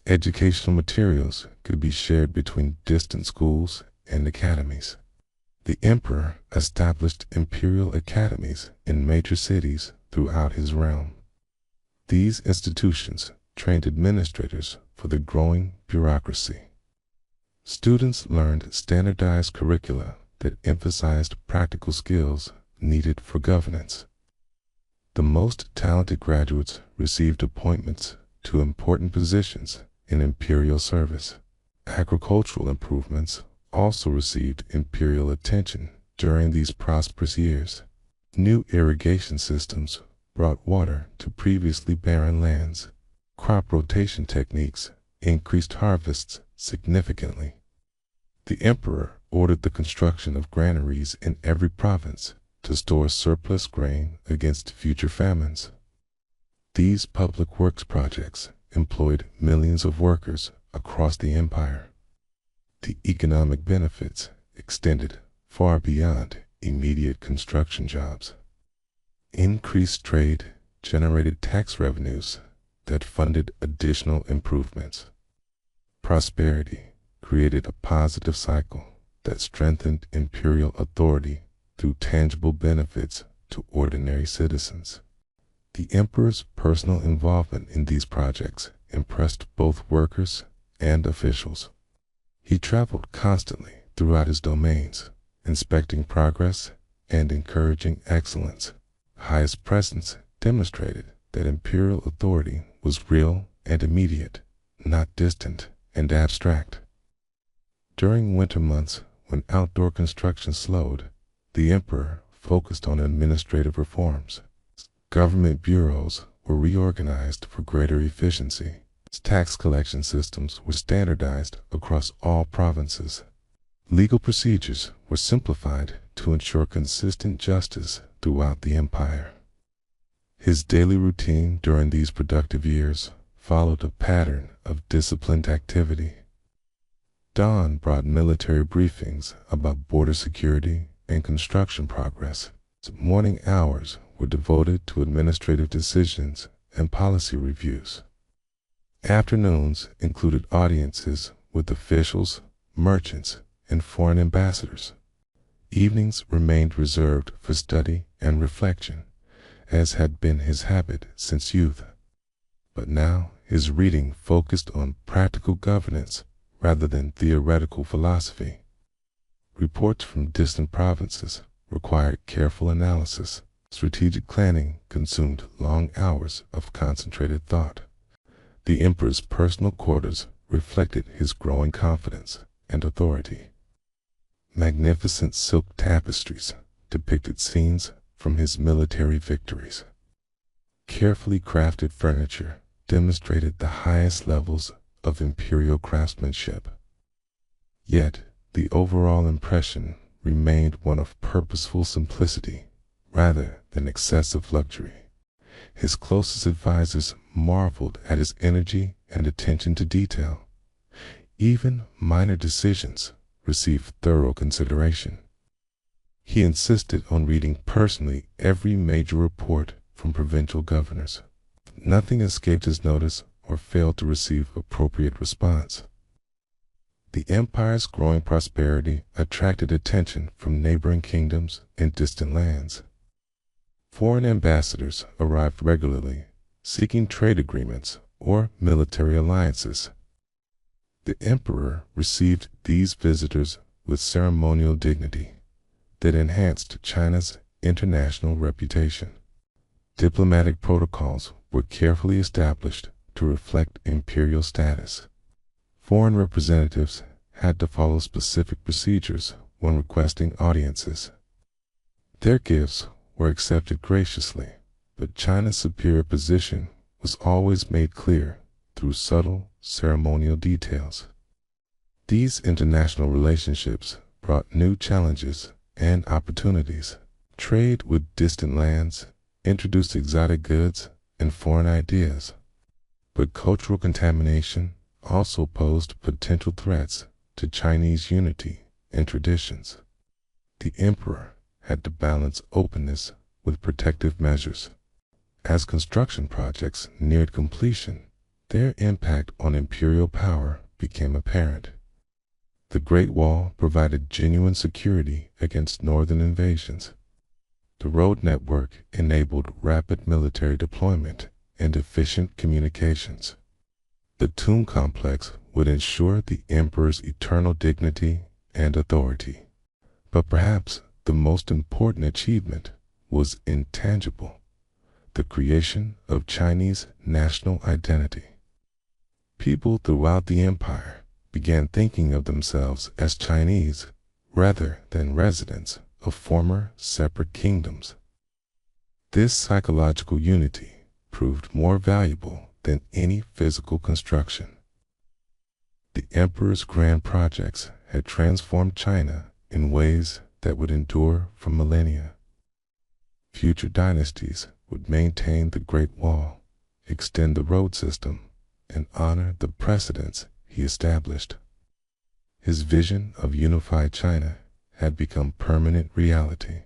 S1: Educational materials could be shared between distant schools and academies. The emperor established imperial academies in major cities throughout his realm. These institutions trained administrators for the growing bureaucracy. Students learned standardized curricula that emphasized practical skills needed for governance. The most talented graduates received appointments to important positions in imperial service. Agricultural improvements also received imperial attention during these prosperous years. New irrigation systems brought water to previously barren lands. Crop rotation techniques increased harvests significantly. The emperor ordered the construction of granaries in every province to store surplus grain against future famines. These public works projects employed millions of workers across the empire. The economic benefits extended far beyond immediate construction jobs. Increased trade generated tax revenues that funded additional improvements. Prosperity created a positive cycle that strengthened imperial authority through tangible benefits to ordinary citizens. The emperor's personal involvement in these projects impressed both workers and officials. He traveled constantly throughout his domains, inspecting progress and encouraging excellence. His presence demonstrated that imperial authority was real and immediate, not distant and abstract. During winter months, when outdoor construction slowed, the emperor focused on administrative reforms. Government bureaus were reorganized for greater efficiency. Tax collection systems were standardized across all provinces. Legal procedures were simplified to ensure consistent justice throughout the empire. His daily routine during these productive years followed a pattern of disciplined activity. Dawn brought military briefings about border security and construction progress. Morning hours were devoted to administrative decisions and policy reviews. Afternoons included audiences with officials, merchants, and foreign ambassadors. Evenings remained reserved for study and reflection, as had been his habit since youth. But now his reading focused on practical governance rather than theoretical philosophy. Reports from distant provinces required careful analysis. Strategic planning consumed long hours of concentrated thought. The emperor's personal quarters reflected his growing confidence and authority. Magnificent silk tapestries depicted scenes from his military victories. Carefully crafted furniture demonstrated the highest levels of imperial craftsmanship. Yet, the overall impression remained one of purposeful simplicity rather than excessive luxury. His closest advisors marveled at his energy and attention to detail. Even minor decisions received thorough consideration. He insisted on reading personally every major report from provincial governors. Nothing escaped his notice or failed to receive appropriate response. The empire's growing prosperity attracted attention from neighboring kingdoms and distant lands. Foreign ambassadors arrived regularly, seeking trade agreements or military alliances. The emperor received these visitors with ceremonial dignity that enhanced China's international reputation. Diplomatic protocols were carefully established to reflect imperial status. Foreign representatives had to follow specific procedures when requesting audiences. Their gifts were accepted graciously, but China's superior position was always made clear through subtle ceremonial details. These international relationships brought new challenges and opportunities. Trade with distant lands introduced exotic goods and foreign ideas, but cultural contamination also posed potential threats to Chinese unity and traditions. The emperor had to balance openness with protective measures. As construction projects neared completion, their impact on imperial power became apparent. The Great Wall provided genuine security against northern invasions. The road network enabled rapid military deployment and efficient communications. The tomb complex would ensure the emperor's eternal dignity and authority. But perhaps the most important achievement was intangible: the creation of Chinese national identity. People throughout the empire began thinking of themselves as Chinese rather than residents of former separate kingdoms. This psychological unity proved more valuable than any physical construction. The emperor's grand projects had transformed China in ways that would endure for millennia. Future dynasties would maintain the Great Wall, extend the road system, and honor the precedents he established. His vision of unified China had become permanent reality.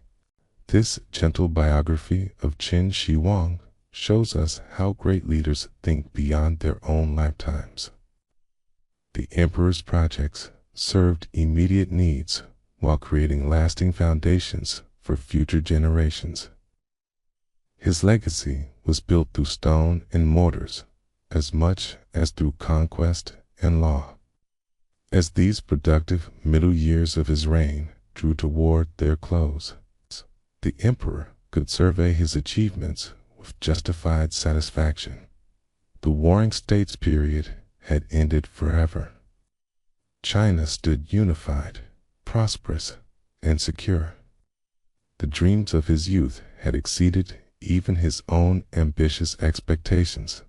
S1: This gentle biography of Qin Shi Huang shows us how great leaders think beyond their own lifetimes. The emperor's projects served immediate needs while creating lasting foundations for future generations. His legacy was built through stone and mortars as much as through conquest and law. As these productive middle years of his reign drew toward their close, the emperor could survey his achievements with justified satisfaction. The Warring States period had ended forever. China stood unified, prosperous, and secure. The dreams of his youth had exceeded even his own ambitious expectations.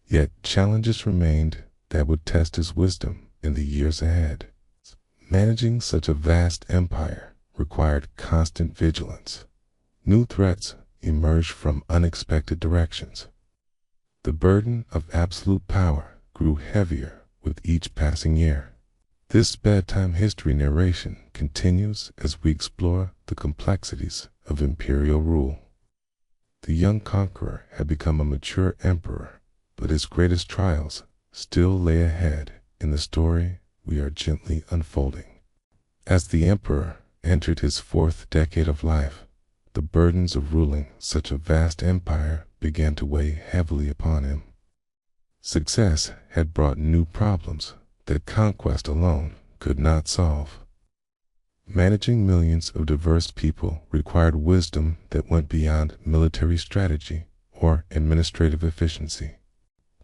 S1: Yet challenges remained that would test his wisdom in the years ahead. Managing such a vast empire required constant vigilance. New threats emerged from unexpected directions. The burden of absolute power grew heavier with each passing year. This bedtime history narration continues as we explore the complexities of imperial rule. The young conqueror had become a mature emperor, but his greatest trials still lay ahead in the story we are gently unfolding. As the emperor entered his fourth decade of life, the burdens of ruling such a vast empire began to weigh heavily upon him. Success had brought new problems that conquest alone could not solve. Managing millions of diverse people required wisdom that went beyond military strategy or administrative efficiency.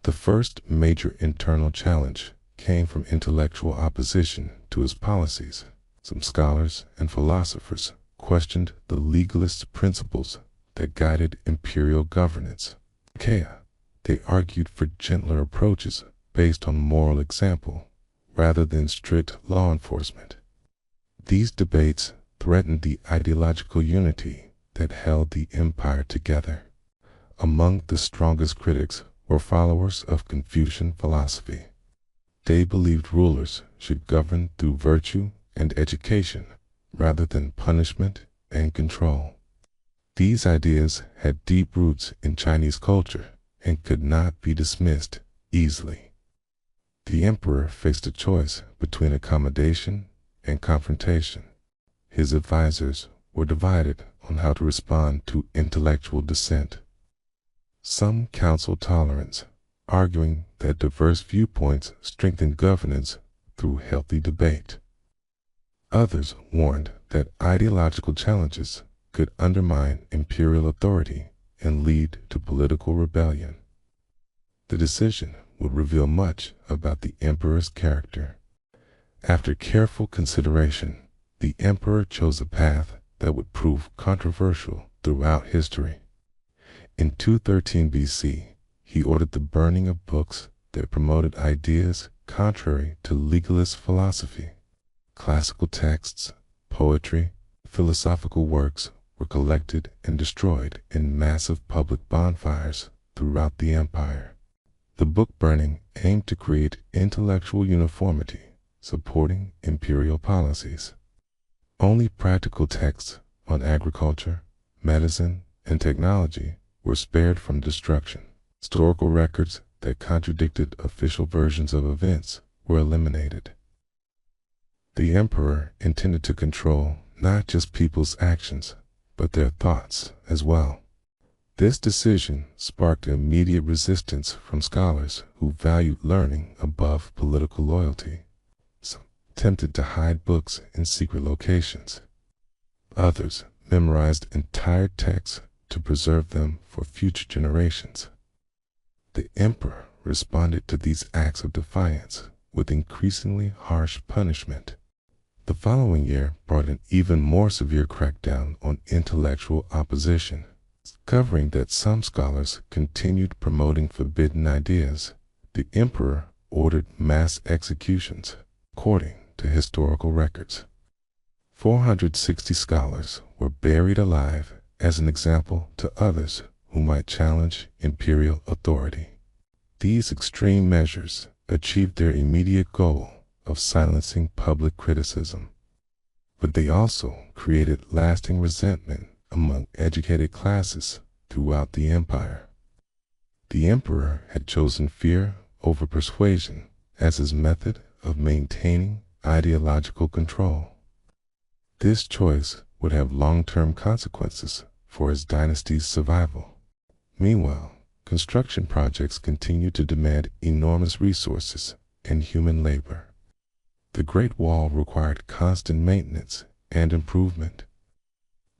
S1: The first major internal challenge came from intellectual opposition to his policies. Some scholars and philosophers questioned the legalist principles that guided imperial governance. They argued for gentler approaches based on moral example rather than strict law enforcement. These debates threatened the ideological unity that held the empire together. Among the strongest critics were followers of Confucian philosophy. They believed rulers should govern through virtue and education rather than punishment and control. These ideas had deep roots in Chinese culture and could not be dismissed easily. The emperor faced a choice between accommodation and confrontation. His advisors were divided on how to respond to intellectual dissent. Some counseled tolerance, arguing that diverse viewpoints strengthened governance through healthy debate. Others warned that ideological challenges could undermine imperial authority and lead to political rebellion. The decision would reveal much about the emperor's character. After careful consideration, the emperor chose a path that would prove controversial throughout history. In 213 BC, he ordered the burning of books that promoted ideas contrary to legalist philosophy. Classical texts, poetry, philosophical works were collected and destroyed in massive public bonfires throughout the empire. The book burning aimed to create intellectual uniformity supporting imperial policies. Only practical texts on agriculture, medicine, and technology were spared from destruction. Historical records that contradicted official versions of events were eliminated. The emperor intended to control not just people's actions, but their thoughts as well. This decision sparked immediate resistance from scholars who valued learning above political loyalty. Some attempted to hide books in secret locations. Others memorized entire texts to preserve them for future generations. The emperor responded to these acts of defiance with increasingly harsh punishment. The following year brought an even more severe crackdown on intellectual opposition, discovering that some scholars continued promoting forbidden ideas. The emperor ordered mass executions, according to historical records. 460 scholars were buried alive as an example to others who might challenge imperial authority. These extreme measures achieved their immediate goal of silencing public criticism, but they also created lasting resentment among educated classes throughout the empire. The emperor had chosen fear over persuasion as his method of maintaining ideological control. This choice would have long-term consequences for his dynasty's survival. Meanwhile, construction projects continued to demand enormous resources and human labor. The Great Wall required constant maintenance and improvement.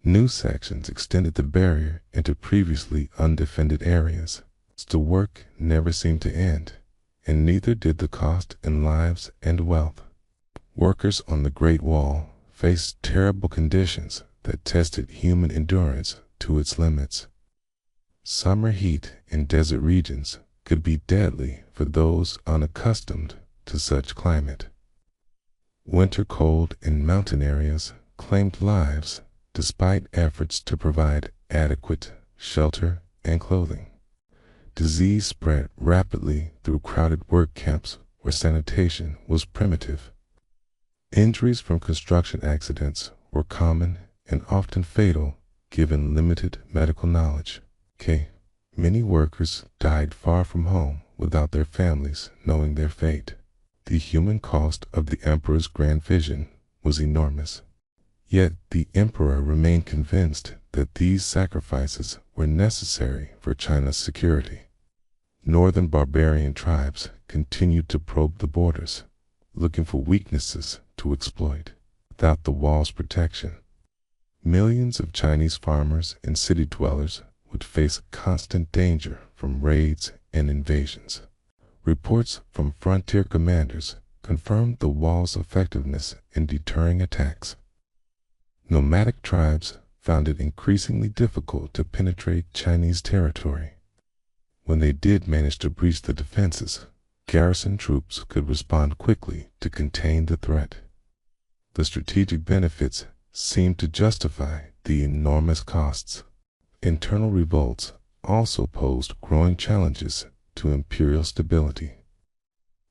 S1: New sections extended the barrier into previously undefended areas. The work never seemed to end, and neither did the cost in lives and wealth. Workers on the Great Wall faced terrible conditions that tested human endurance to its limits. Summer heat in desert regions could be deadly for those unaccustomed to such climate. Winter cold in mountain areas claimed lives despite efforts to provide adequate shelter and clothing. Disease spread rapidly through crowded work camps where sanitation was primitive. Injuries from construction accidents were common and often fatal given limited medical knowledge. Many workers died far from home without their families knowing their fate. The human cost of the emperor's grand vision was enormous. Yet the emperor remained convinced that these sacrifices were necessary for China's security. Northern barbarian tribes continued to probe the borders, looking for weaknesses to exploit. Without the wall's protection, millions of Chinese farmers and city dwellers would face constant danger from raids and invasions. Reports from frontier commanders confirmed the wall's effectiveness in deterring attacks. Nomadic tribes found it increasingly difficult to penetrate Chinese territory. When they did manage to breach the defenses, garrison troops could respond quickly to contain the threat. The strategic benefits seemed to justify the enormous costs. Internal revolts also posed growing challenges to imperial stability.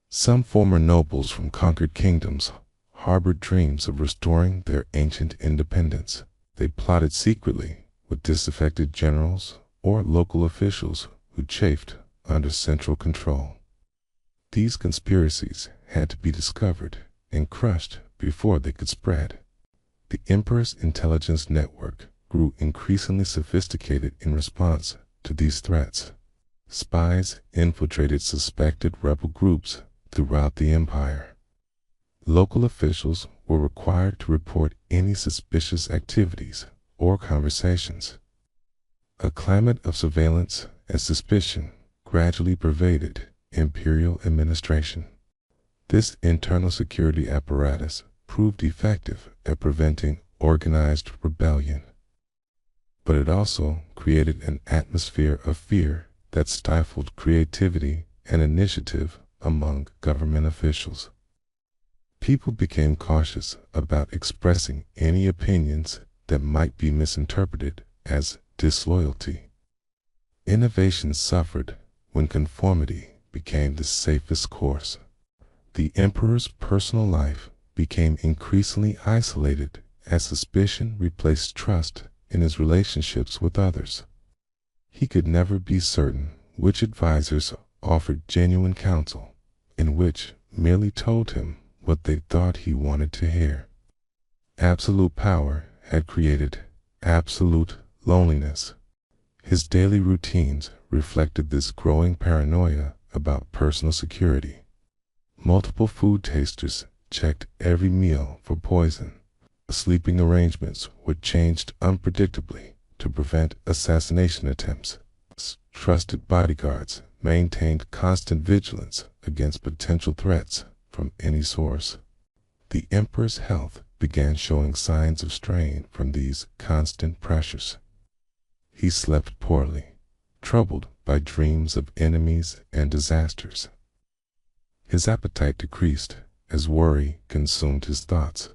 S1: Some former nobles from conquered kingdoms harbored dreams of restoring their ancient independence. They plotted secretly with disaffected generals or local officials who chafed under central control. These conspiracies had to be discovered and crushed before they could spread. The emperor's intelligence network grew increasingly sophisticated in response to these threats. Spies infiltrated suspected rebel groups throughout the empire. Local officials were required to report any suspicious activities or conversations. A climate of surveillance and suspicion gradually pervaded imperial administration. This internal security apparatus proved effective at preventing organized rebellion, but it also created an atmosphere of fear that stifled creativity and initiative among government officials. People became cautious about expressing any opinions that might be misinterpreted as disloyalty. Innovation suffered when conformity became the safest course. The emperor's personal life became increasingly isolated as suspicion replaced trust in his relationships with others. He could never be certain which advisors offered genuine counsel and which merely told him what they thought he wanted to hear. Absolute power had created absolute loneliness. His daily routines reflected this growing paranoia about personal security. Multiple food tasters checked every meal for poison. Sleeping arrangements were changed unpredictably to prevent assassination attempts. Trusted bodyguards maintained constant vigilance against potential threats from any source. The emperor's health began showing signs of strain from these constant pressures. He slept poorly, troubled by dreams of enemies and disasters. His appetite decreased as worry consumed his thoughts.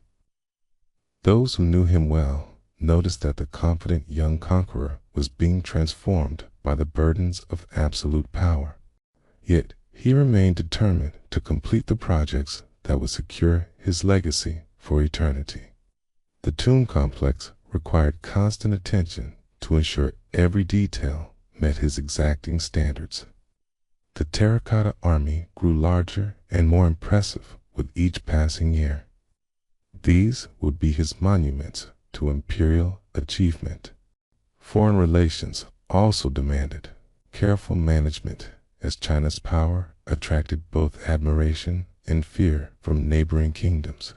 S1: Those who knew him well noticed that the confident young conqueror was being transformed by the burdens of absolute power. Yet he remained determined to complete the projects that would secure his legacy for eternity. The tomb complex required constant attention to ensure every detail met his exacting standards. The Terracotta Army grew larger and more impressive with each passing year. These would be his monuments to imperial achievement. Foreign relations also demanded careful management, as China's power attracted both admiration and fear from neighboring kingdoms.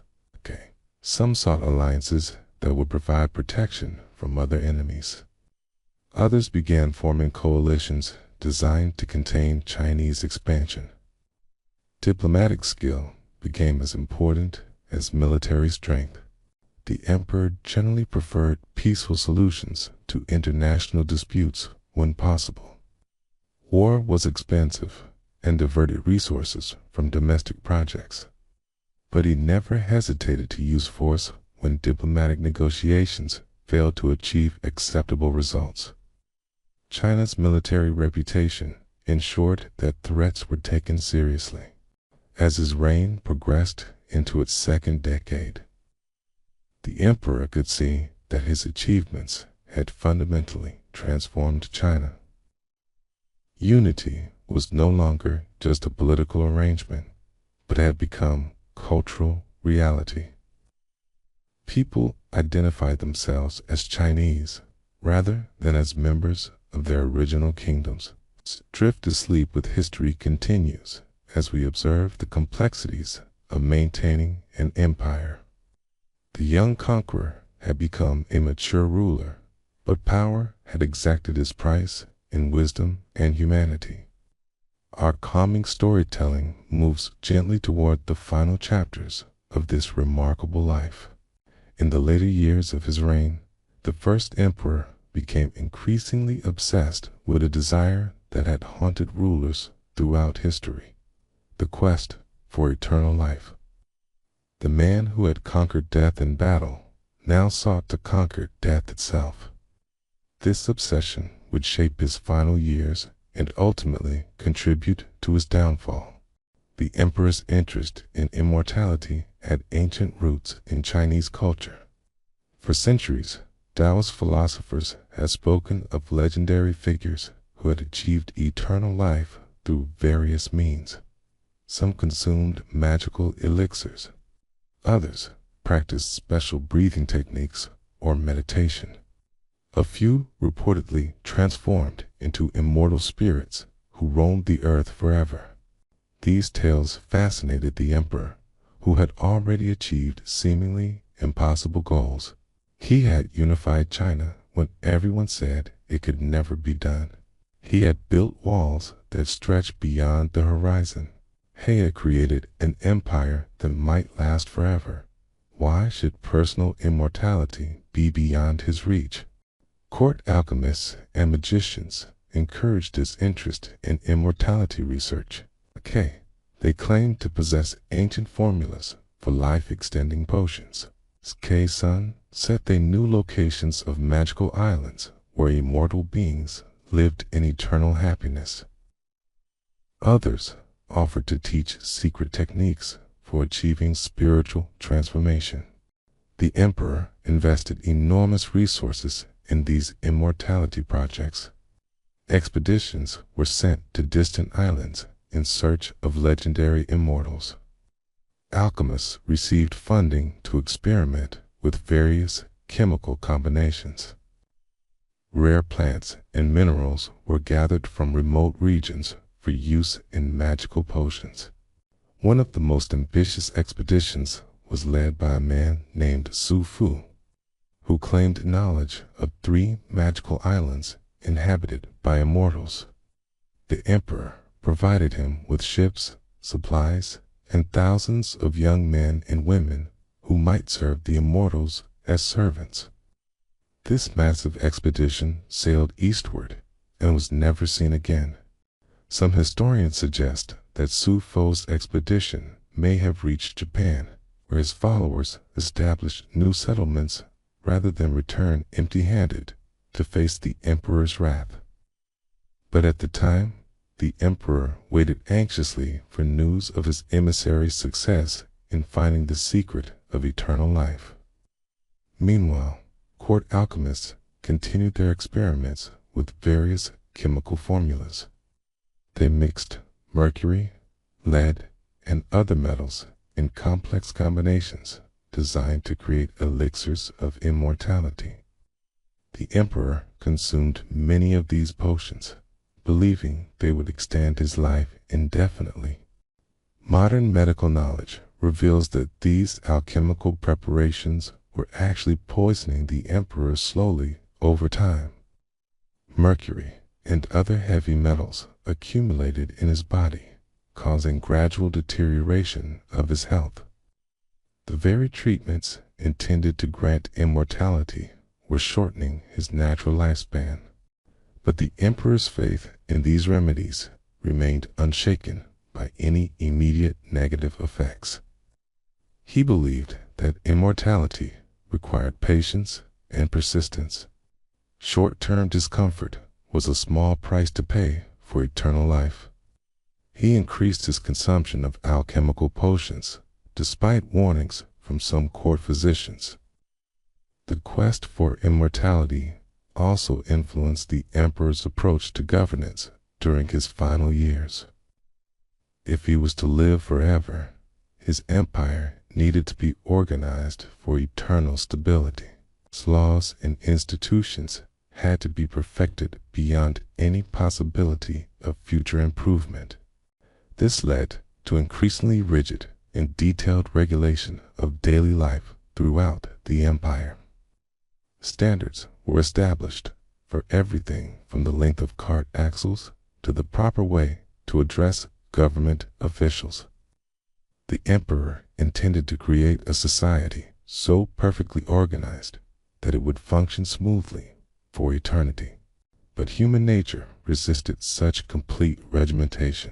S1: Some sought alliances that would provide protection from other enemies. Others began forming coalitions designed to contain Chinese expansion. Diplomatic skill became as important as military strength. The emperor generally preferred peaceful solutions to international disputes when possible. War was expensive and diverted resources from domestic projects. But he never hesitated to use force when diplomatic negotiations failed to achieve acceptable results. China's military reputation ensured that threats were taken seriously. As his reign progressed into its second decade, the emperor could see that his achievements had fundamentally transformed China. Unity was no longer just a political arrangement, but had become cultural reality. People identified themselves as Chinese rather than as members of their original kingdoms. Drift to sleep with history continues as we observe the complexities of maintaining an empire. The young conqueror had become a mature ruler, but power had exacted its price in wisdom and humanity. Our calming storytelling moves gently toward the final chapters of this remarkable life. In the later years of his reign, the first emperor became increasingly obsessed with a desire that had haunted rulers throughout history: the quest for eternal life. The man who had conquered death in battle now sought to conquer death itself. This obsession would shape his final years and ultimately contribute to his downfall. The emperor's interest in immortality had ancient roots in Chinese culture. For centuries, Taoist philosophers had spoken of legendary figures who had achieved eternal life through various means. Some consumed magical elixirs. Others practiced special breathing techniques or meditation. A few reportedly transformed into immortal spirits who roamed the earth forever. These tales fascinated the emperor, who had already achieved seemingly impossible goals. He had unified China when everyone said it could never be done. He had built walls that stretched beyond the horizon. He had created an empire that might last forever. Why should personal immortality be beyond his reach? Court alchemists and magicians encouraged his interest in immortality research. They claimed to possess ancient formulas for life-extending potions. Sun said they knew locations of magical islands where immortal beings lived in eternal happiness. Others offered to teach secret techniques for achieving spiritual transformation. The emperor invested enormous resources in these immortality projects. Expeditions were sent to distant islands in search of legendary immortals. Alchemists received funding to experiment with various chemical combinations. Rare plants and minerals were gathered from remote regions for use in magical potions. One of the most ambitious expeditions was led by a man named Su Fu, who claimed knowledge of 3 magical islands inhabited by immortals. The emperor provided him with ships, supplies, and thousands of young men and women who might serve the immortals as servants. This massive expedition sailed eastward and was never seen again. Some historians suggest that Su Fu's expedition may have reached Japan, where his followers established new settlements rather than return empty-handed to face the emperor's wrath. But at the time, the emperor waited anxiously for news of his emissary's success in finding the secret of eternal life. Meanwhile, court alchemists continued their experiments with various chemical formulas. They mixed mercury, lead, and other metals in complex combinations designed to create elixirs of immortality. The emperor consumed many of these potions, believing they would extend his life indefinitely. Modern medical knowledge reveals that these alchemical preparations were actually poisoning the emperor slowly over time. Mercury and other heavy metals accumulated in his body, causing gradual deterioration of his health. The very treatments intended to grant immortality were shortening his natural lifespan. But the emperor's faith in these remedies remained unshaken by any immediate negative effects. He believed that immortality required patience and persistence. Short-term discomfort was a small price to pay for eternal life. He increased his consumption of alchemical potions, despite warnings from some court physicians. The quest for immortality also influenced the emperor's approach to governance during his final years. If he was to live forever, his empire needed to be organized for eternal stability. Laws and institutions had to be perfected beyond any possibility of future improvement. This led to increasingly rigid and detailed regulation of daily life throughout the empire. Standards were established for everything from the length of cart axles to the proper way to address government officials. The emperor intended to create a society so perfectly organized that it would function smoothly for eternity. But human nature resisted such complete regimentation.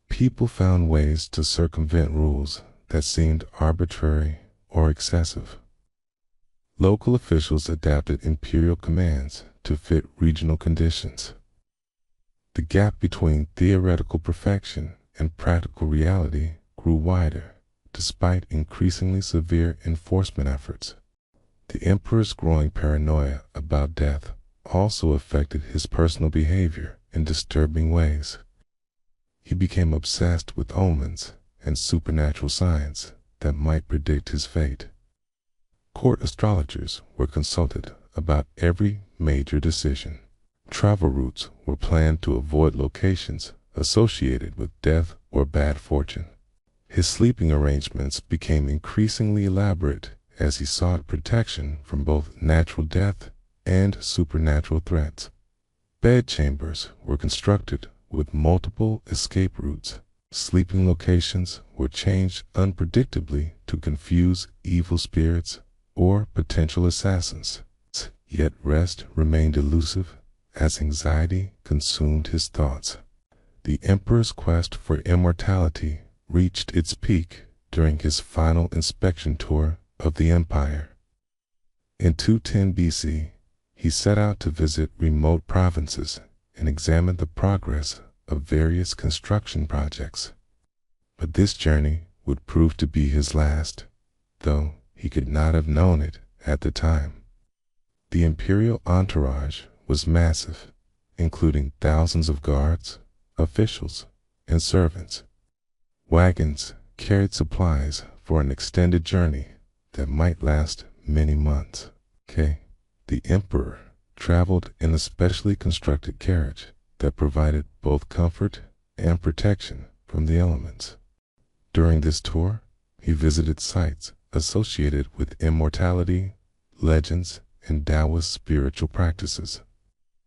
S1: People found ways to circumvent rules that seemed arbitrary or excessive. Local officials adapted imperial commands to fit regional conditions. The gap between theoretical perfection and practical reality grew wider, despite increasingly severe enforcement efforts. The emperor's growing paranoia about death also affected his personal behavior in disturbing ways. He became obsessed with omens and supernatural signs that might predict his fate. Court astrologers were consulted about every major decision. Travel routes were planned to avoid locations associated with death or bad fortune. His sleeping arrangements became increasingly elaborate as he sought protection from both natural death and supernatural threats. Bedchambers were constructed with multiple escape routes. Sleeping locations were changed unpredictably to confuse evil spirits or potential assassins. Yet rest remained elusive as anxiety consumed his thoughts. The emperor's quest for immortality reached its peak during his final inspection tour of the empire. In 210 BC, he set out to visit remote provinces and examine the progress of various construction projects. But this journey would prove to be his last, though he could not have known it at the time. The imperial entourage was massive, including thousands of guards, officials, and servants. Wagons carried supplies for an extended journey that might last many months. The emperor traveled in a specially constructed carriage that provided both comfort and protection from the elements. During this tour, he visited sites associated with immortality, legends, and Taoist spiritual practices.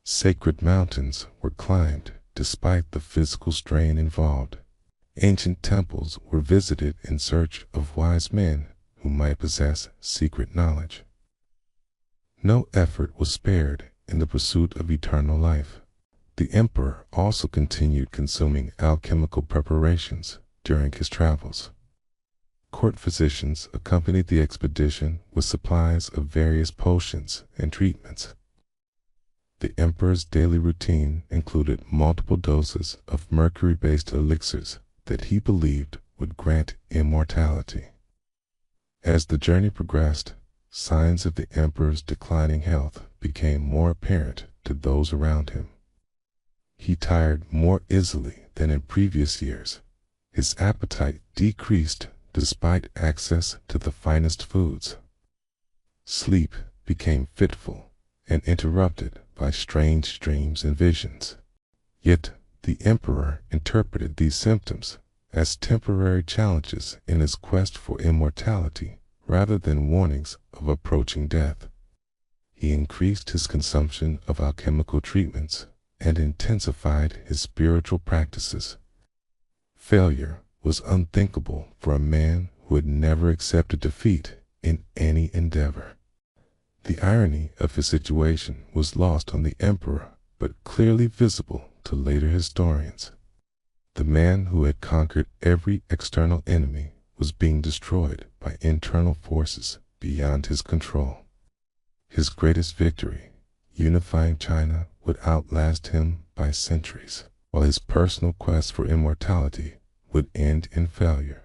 S1: Sacred mountains were climbed despite the physical strain involved. Ancient temples were visited in search of wise men who might possess secret knowledge. No effort was spared in the pursuit of eternal life. The emperor also continued consuming alchemical preparations during his travels. Court physicians accompanied the expedition with supplies of various potions and treatments. The emperor's daily routine included multiple doses of mercury-based elixirs that he believed would grant immortality. As the journey progressed, signs of the emperor's declining health became more apparent to those around him. He tired more easily than in previous years. His appetite decreased despite access to the finest foods. Sleep became fitful and interrupted by strange dreams and visions. Yet the emperor interpreted these symptoms as temporary challenges in his quest for immortality rather than warnings of approaching death. He increased his consumption of alchemical treatments and intensified his spiritual practices. Failure was unthinkable for a man who had never accepted defeat in any endeavor. The irony of his situation was lost on the emperor, but clearly visible to later historians. The man who had conquered every external enemy was being destroyed by internal forces beyond his control. His greatest victory, unifying China, would outlast him by centuries, while his personal quest for immortality would end in failure.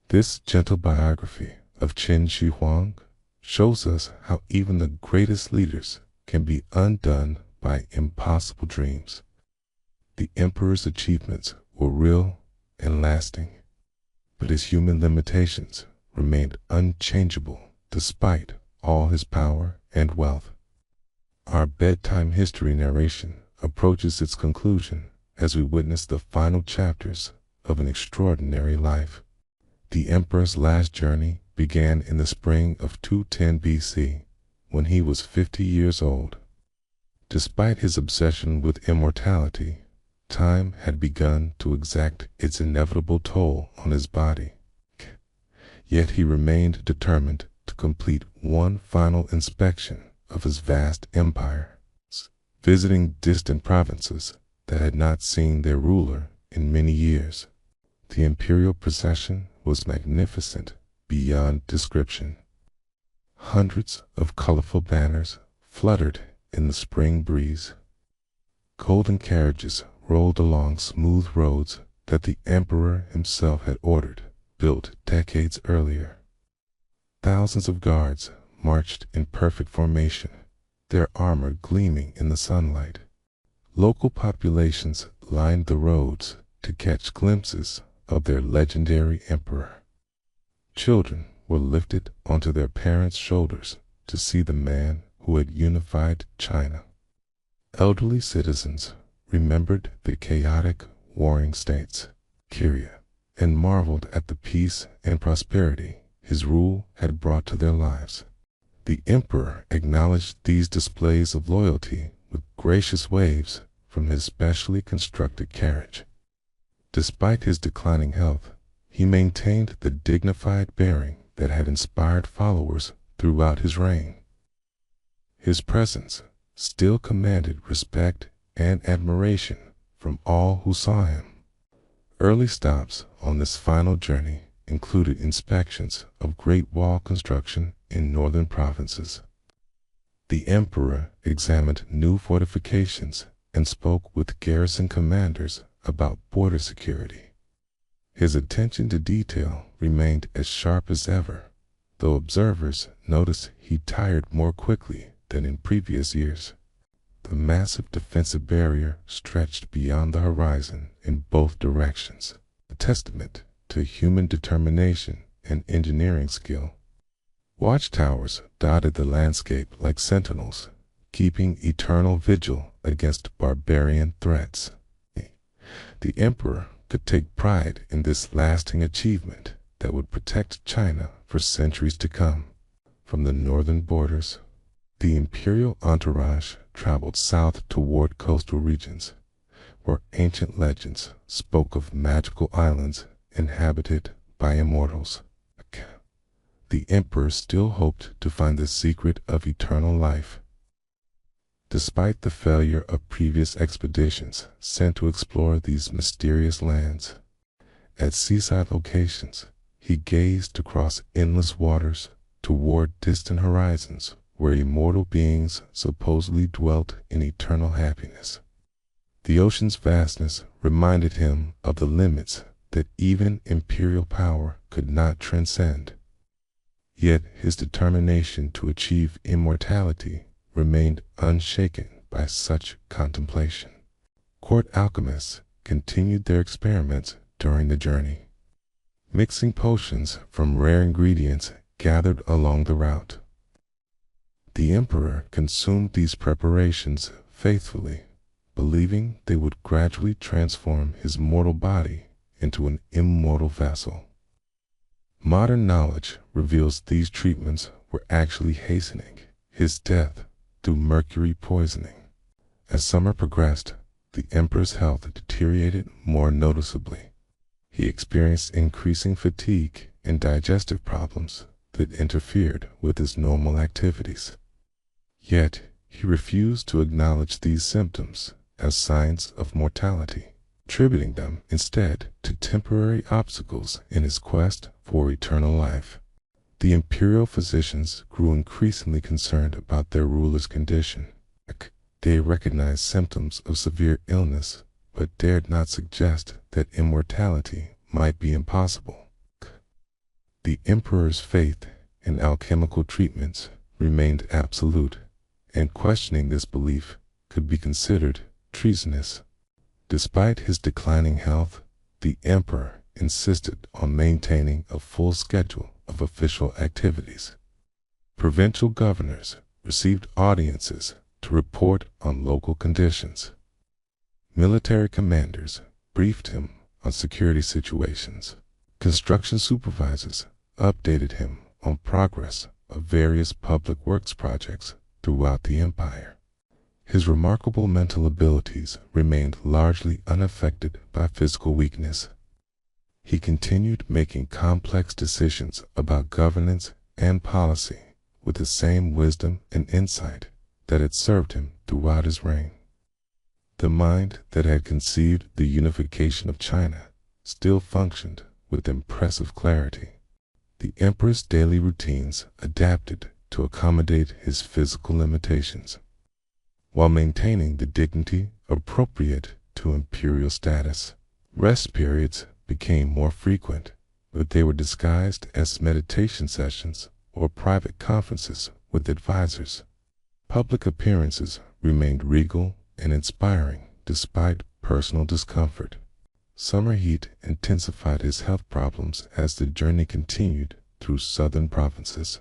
S1: This gentle biography of Qin Shi Huang shows us how even the greatest leaders can be undone by impossible dreams. The emperor's achievements were real and lasting, but his human limitations remained unchangeable despite all his power and wealth. Our bedtime history narration approaches its conclusion as we witness the final chapters of an extraordinary life. The emperor's last journey began in the spring of 210 BC, when he was 50 years old. Despite his obsession with immortality, time had begun to exact its inevitable toll on his body. Yet he remained determined to complete one final inspection of his vast empire, visiting distant provinces that had not seen their ruler in many years. The imperial procession was magnificent beyond description. Hundreds of colorful banners fluttered in the spring breeze. Golden carriages rolled along smooth roads that the emperor himself had ordered, built decades earlier. Thousands of guards marched in perfect formation, their armor gleaming in the sunlight. Local populations lined the roads to catch glimpses of their legendary emperor. Children were lifted onto their parents' shoulders to see the man who had unified China. Elderly citizens remembered the chaotic, warring states, Syria, and marveled at the peace and prosperity his rule had brought to their lives. The emperor acknowledged these displays of loyalty with gracious waves from his specially constructed carriage. Despite his declining health, he maintained the dignified bearing that had inspired followers throughout his reign. His presence still commanded respect and admiration from all who saw him. Early stops on this final journey included inspections of Great Wall construction in northern provinces. The emperor examined new fortifications and spoke with garrison commanders about border security. His attention to detail remained as sharp as ever, though observers noticed he tired more quickly than in previous years. The massive defensive barrier stretched beyond the horizon in both directions, a testament to human determination and engineering skill. Watchtowers dotted the landscape like sentinels, keeping eternal vigil against barbarian threats. The emperor could take pride in this lasting achievement that would protect China for centuries to come. From the northern borders, the imperial entourage traveled south toward coastal regions, where ancient legends spoke of magical islands inhabited by immortals. The emperor still hoped to find the secret of eternal life. Despite the failure of previous expeditions sent to explore these mysterious lands, at seaside locations, he gazed across endless waters toward distant horizons where immortal beings supposedly dwelt in eternal happiness. The ocean's vastness reminded him of the limits that even imperial power could not transcend. Yet his determination to achieve immortality remained unshaken by such contemplation. Court alchemists continued their experiments during the journey, mixing potions from rare ingredients gathered along the route. The emperor consumed these preparations faithfully, believing they would gradually transform his mortal body into an immortal vessel. Modern knowledge reveals these treatments were actually hastening his death through mercury poisoning. As summer progressed, the emperor's health deteriorated more noticeably. He experienced increasing fatigue and digestive problems that interfered with his normal activities. Yet, he refused to acknowledge these symptoms as signs of mortality, attributing them instead to temporary obstacles in his quest for eternal life. The imperial physicians grew increasingly concerned about their ruler's condition. They recognized symptoms of severe illness, but dared not suggest that immortality might be impossible. The emperor's faith in alchemical treatments remained absolute, and questioning this belief could be considered treasonous. Despite his declining health, the emperor insisted on maintaining a full schedule of official activities. Provincial governors received audiences to report on local conditions. Military commanders briefed him on security situations. Construction supervisors updated him on progress of various public works projects throughout the empire. His remarkable mental abilities remained largely unaffected by physical weakness. He continued making complex decisions about governance and policy with the same wisdom and insight that had served him throughout his reign. The mind that had conceived the unification of China still functioned with impressive clarity. The emperor's daily routines adapted to accommodate his physical limitations, while maintaining the dignity appropriate to imperial status. Rest periods became more frequent, but they were disguised as meditation sessions or private conferences with advisors. Public appearances remained regal and inspiring despite personal discomfort. Summer heat intensified his health problems as the journey continued through southern provinces.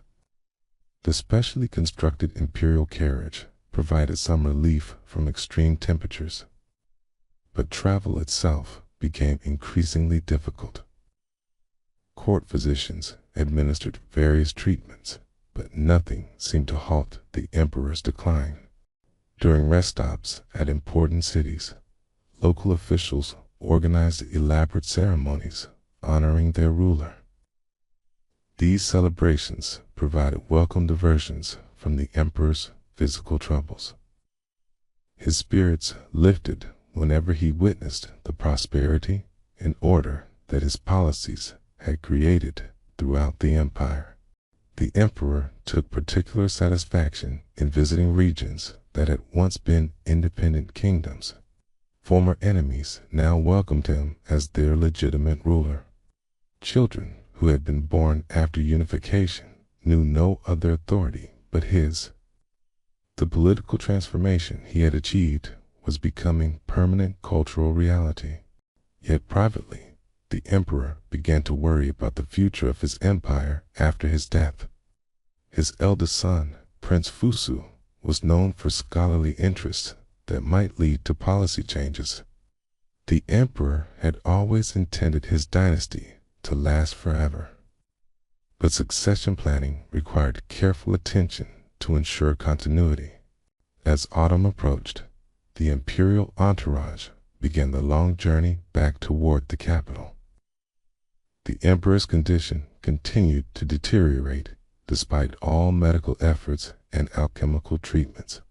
S1: The specially constructed imperial carriage provided some relief from extreme temperatures, but travel itself became increasingly difficult. Court physicians administered various treatments, but nothing seemed to halt the emperor's decline. During rest stops at important cities, local officials organized elaborate ceremonies honoring their ruler. These celebrations provided welcome diversions from the emperor's physical troubles. His spirits lifted whenever he witnessed the prosperity and order that his policies had created throughout the empire. The emperor took particular satisfaction in visiting regions that had once been independent kingdoms. Former enemies now welcomed him as their legitimate ruler. Children who had been born after unification knew no other authority but his. The political transformation he had achieved was becoming permanent cultural reality. Yet privately, the emperor began to worry about the future of his empire after his death. His eldest son, Prince Fusu, was known for scholarly interests that might lead to policy changes. The emperor had always intended his dynasty to last forever. But succession planning required careful attention to ensure continuity. As autumn approached, the imperial entourage began the long journey back toward the capital. The emperor's condition continued to deteriorate despite all medical efforts and alchemical treatments.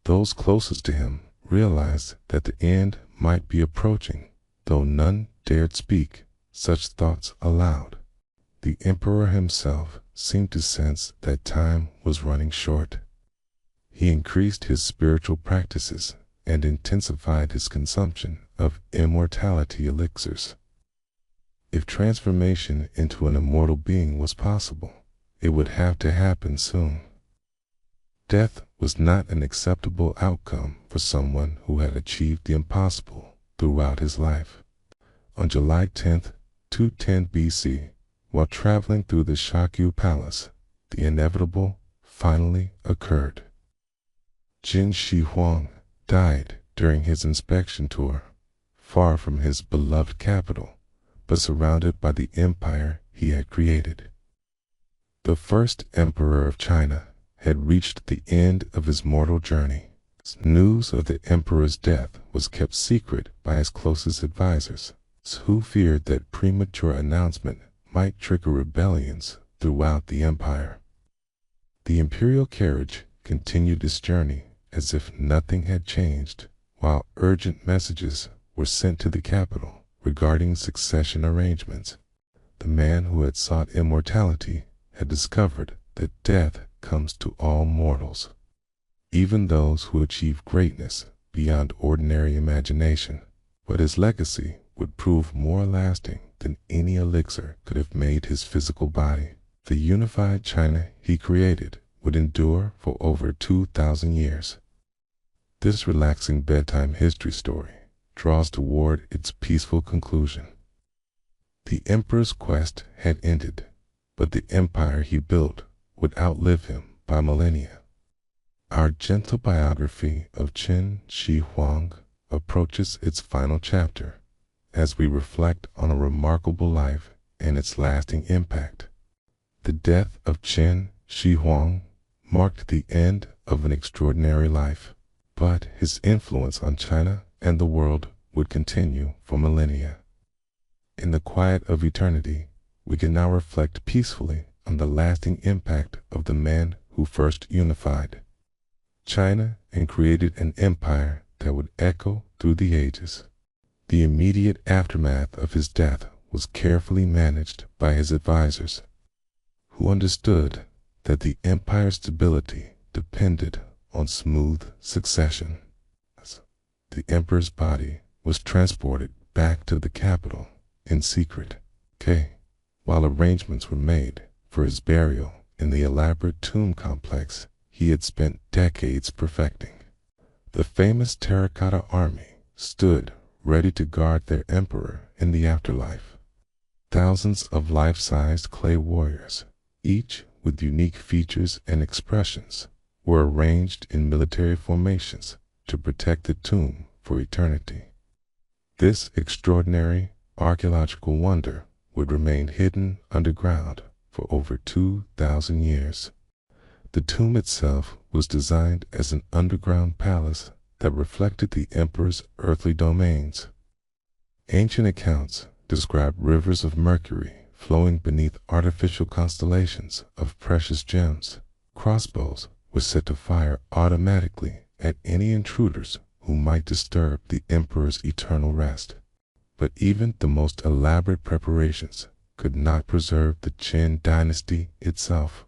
S1: Those closest to him realized that the end might be approaching, though none dared speak such thoughts aloud. The emperor himself seemed to sense that time was running short. He increased his spiritual practices and intensified his consumption of immortality elixirs. If transformation into an immortal being was possible, it would have to happen soon. Death was not an acceptable outcome for someone who had achieved the impossible throughout his life. On July 10th, 210 BC, while traveling through the Shakyu Palace, the inevitable finally occurred. Qin Shi Huang died during his inspection tour, far from his beloved capital, but surrounded by the empire he had created. The first emperor of China had reached the end of his mortal journey. News of the emperor's death was kept secret by his closest advisors, who feared that premature announcement might trigger rebellions throughout the empire. The imperial carriage continued its journey as if nothing had changed, while urgent messages were sent to the capital regarding succession arrangements. The man who had sought immortality had discovered that death comes to all mortals, even those who achieve greatness beyond ordinary imagination. But his legacy would prove more lasting than any elixir could have made his physical body. The unified China he created would endure for over 2,000 years. This relaxing bedtime history story draws toward its peaceful conclusion. The emperor's quest had ended, but the empire he built would outlive him by millennia. Our gentle biography of Qin Shi Huang approaches its final chapter as we reflect on a remarkable life and its lasting impact. The death of Qin Shi Huang marked the end of an extraordinary life, but his influence on China and the world would continue for millennia. In the quiet of eternity, we can now reflect peacefully on the lasting impact of the man who first unified China and created an empire that would echo through the ages. The immediate aftermath of his death was carefully managed by his advisors, who understood that the empire's stability depended on smooth succession. The emperor's body was transported back to the capital in secret, while arrangements were made for his burial in the elaborate tomb complex he had spent decades perfecting. The famous Terracotta Army stood ready to guard their emperor in the afterlife. Thousands of life-sized clay warriors, each with unique features and expressions, were arranged in military formations to protect the tomb for eternity. This extraordinary archaeological wonder would remain hidden underground for over 2,000 years. The tomb itself was designed as an underground palace that reflected the emperor's earthly domains. Ancient accounts describe rivers of mercury flowing beneath artificial constellations of precious gems. Crossbows were set to fire automatically at any intruders who might disturb the emperor's eternal rest. But even the most elaborate preparations could not preserve the Qin dynasty itself.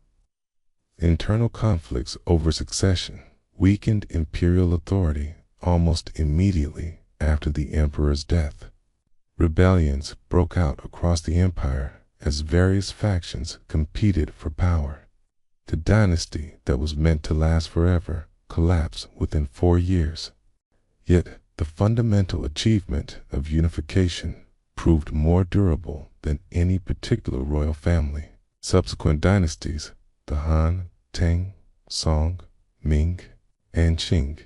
S1: Internal conflicts over succession weakened imperial authority almost immediately after the emperor's death. Rebellions broke out across the empire as various factions competed for power. The dynasty that was meant to last forever collapsed within 4 years. Yet the fundamental achievement of unification proved more durable than any particular royal family. Subsequent dynasties, the Han, Tang, Song, Ming, and Qing,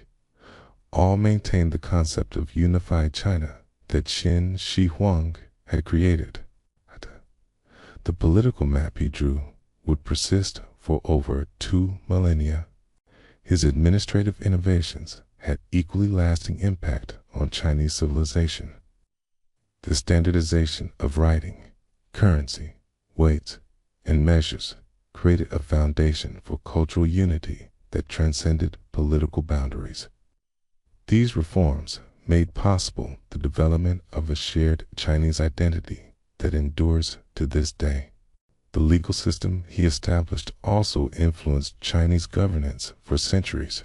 S1: all maintained the concept of unified China that Qin Shi Huang had created. The political map he drew would persist for over 2 millennia. His administrative innovations had equally lasting impact on Chinese civilization. The standardization of writing, currency, weights, and measures created a foundation for cultural unity that transcended political boundaries. These reforms made possible the development of a shared Chinese identity that endures to this day. The legal system he established also influenced Chinese governance for centuries,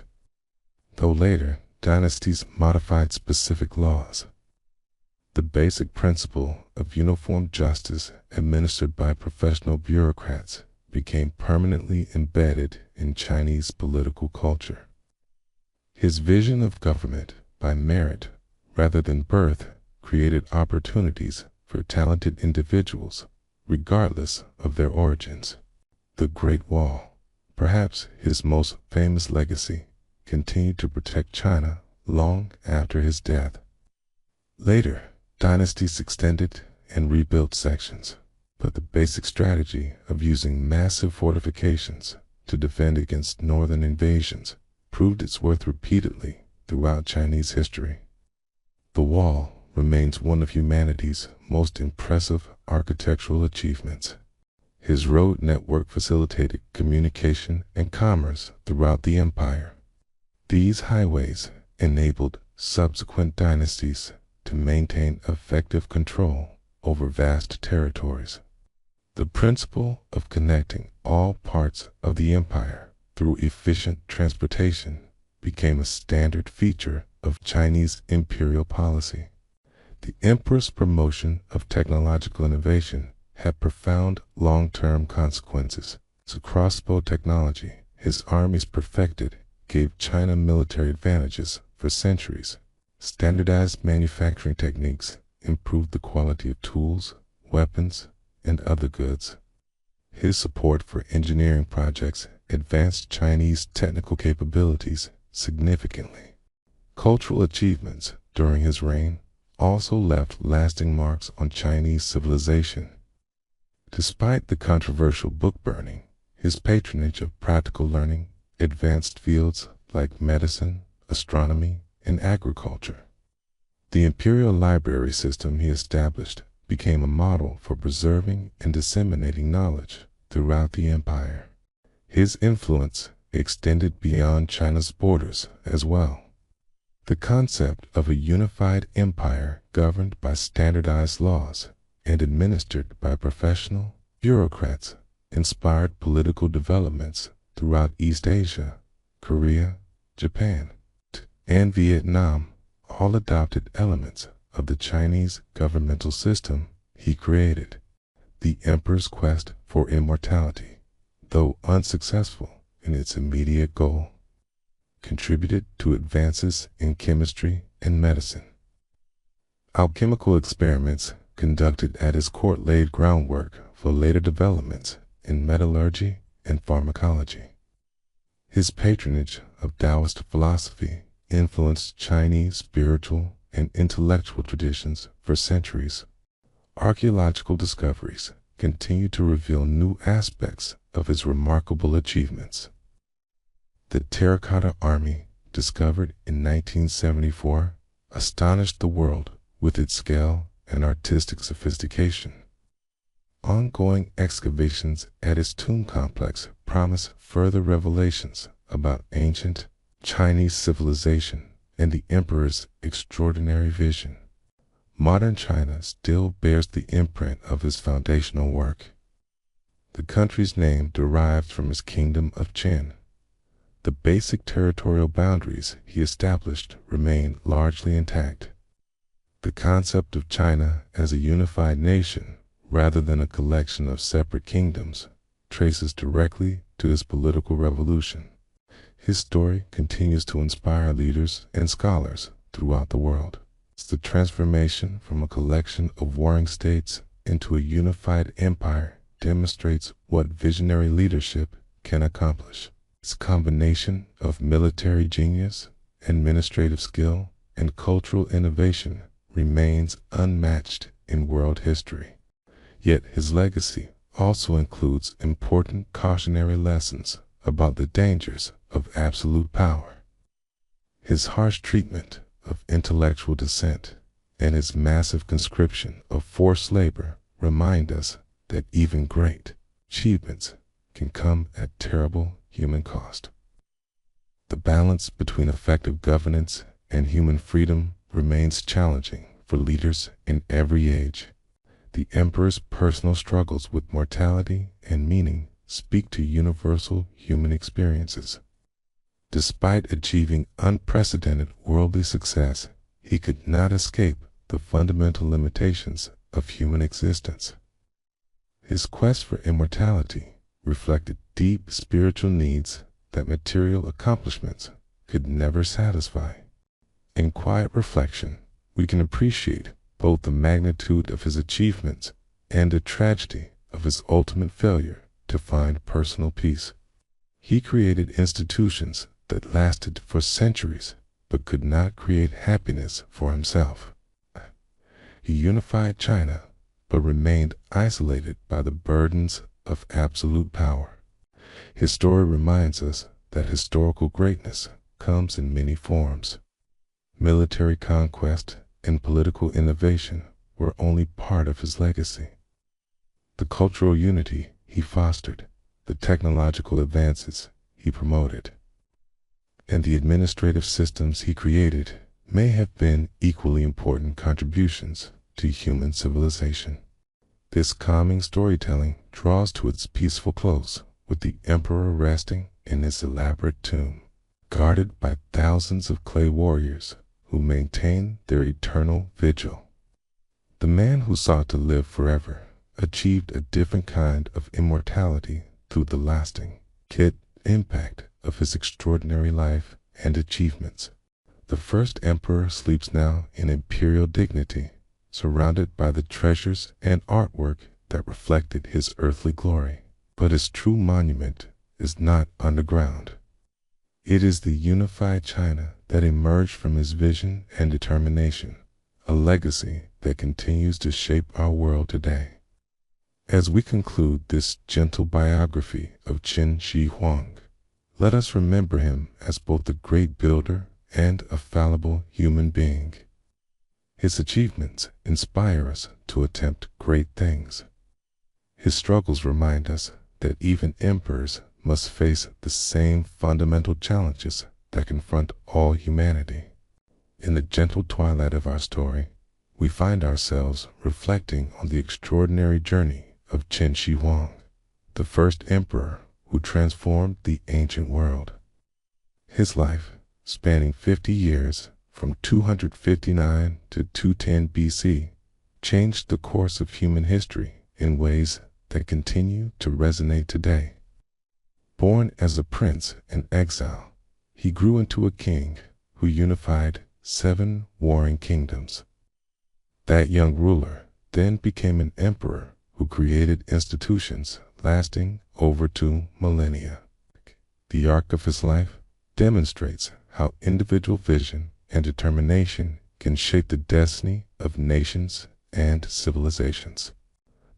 S1: though later dynasties modified specific laws. The basic principle of uniform justice administered by professional bureaucrats became permanently embedded in Chinese political culture. His vision of government by merit rather than birth created opportunities for talented individuals, regardless of their origins. The Great Wall, perhaps his most famous legacy, continued to protect China long after his death. Later, dynasties extended and rebuilt sections, but the basic strategy of using massive fortifications to defend against northern invasions proved its worth repeatedly throughout Chinese history. The Wall remains one of humanity's most impressive architectural achievements. His road network facilitated communication and commerce throughout the empire. These highways enabled subsequent dynasties to maintain effective control over vast territories. The principle of connecting all parts of the empire through efficient transportation became a standard feature of Chinese imperial policy. The emperor's promotion of technological innovation had profound long-term consequences. The crossbow technology his armies perfected gave China military advantages for centuries. Standardized manufacturing techniques improved the quality of tools, weapons, and other goods. His support for engineering projects advanced Chinese technical capabilities significantly. Cultural achievements during his reign also left lasting marks on Chinese civilization. Despite the controversial book burning, his patronage of practical learning advanced fields like medicine, astronomy, and agriculture. The imperial library system he established became a model for preserving and disseminating knowledge throughout the empire. His influence extended beyond China's borders as well. The concept of a unified empire governed by standardized laws and administered by professional bureaucrats inspired political developments throughout East Asia, Korea, Japan, and Vietnam. All adopted elements of the Chinese governmental system he created. The emperor's quest for immortality, though unsuccessful in its immediate goal, contributed to advances in chemistry and medicine. Alchemical experiments conducted at his court laid groundwork for later developments in metallurgy and pharmacology. His patronage of Taoist philosophy influenced Chinese spiritual and intellectual traditions for centuries. Archaeological discoveries continue to reveal new aspects of his remarkable achievements. The Terracotta Army, discovered in 1974, astonished the world with its scale and artistic sophistication. Ongoing excavations at his tomb complex promise further revelations about ancient Chinese civilization and the emperor's extraordinary vision. Modern China still bears the imprint of his foundational work. The country's name derived from his kingdom of Qin, the basic territorial boundaries he established remain largely intact. The concept of China as a unified nation, rather than a collection of separate kingdoms, traces directly to his political revolution. His story continues to inspire leaders and scholars throughout the world. The transformation from a collection of warring states into a unified empire demonstrates what visionary leadership can accomplish. Its combination of military genius, administrative skill, and cultural innovation remains unmatched in world history. Yet his legacy also includes important cautionary lessons about the dangers of absolute power. His harsh treatment of intellectual dissent and his massive conscription of forced labor remind us that even great achievements can come at terrible human cost. The balance between effective governance and human freedom remains challenging for leaders in every age. The emperor's personal struggles with mortality and meaning speak to universal human experiences. Despite achieving unprecedented worldly success, he could not escape the fundamental limitations of human existence. His quest for immortality reflected deep spiritual needs that material accomplishments could never satisfy. In quiet reflection, we can appreciate both the magnitude of his achievements and the tragedy of his ultimate failure to find personal peace. He created institutions that lasted for centuries but could not create happiness for himself. He unified China but remained isolated by the burdens of absolute power. His story reminds us that historical greatness comes in many forms. Military conquest and political innovation were only part of his legacy. The cultural unity he fostered, the technological advances he promoted, and the administrative systems he created may have been equally important contributions to human civilization. This calming storytelling draws to its peaceful close with the emperor resting in his elaborate tomb, guarded by thousands of clay warriors who maintain their eternal vigil. The man who sought to live forever achieved a different kind of immortality through the lasting impact of his extraordinary life and achievements. The first emperor sleeps now in imperial dignity, surrounded by the treasures and artwork that reflected his earthly glory. But his true monument is not underground. It is the unified China that emerged from his vision and determination, a legacy that continues to shape our world today. As we conclude this gentle biography of Qin Shi Huang, let us remember him as both a great builder and a fallible human being. His achievements inspire us to attempt great things. His struggles remind us that even emperors must face the same fundamental challenges that confront all humanity. In the gentle twilight of our story, we find ourselves reflecting on the extraordinary journey of Qin Shi Huang, the first emperor who transformed the ancient world. His life, spanning 50 years from 259 to 210 BC, changed the course of human history in ways that continue to resonate today. Born as a prince in exile, he grew into a king who unified 7 warring kingdoms. That young ruler then became an emperor who created institutions lasting over 2 millennia. The arc of his life demonstrates how individual vision and determination can shape the destiny of nations and civilizations.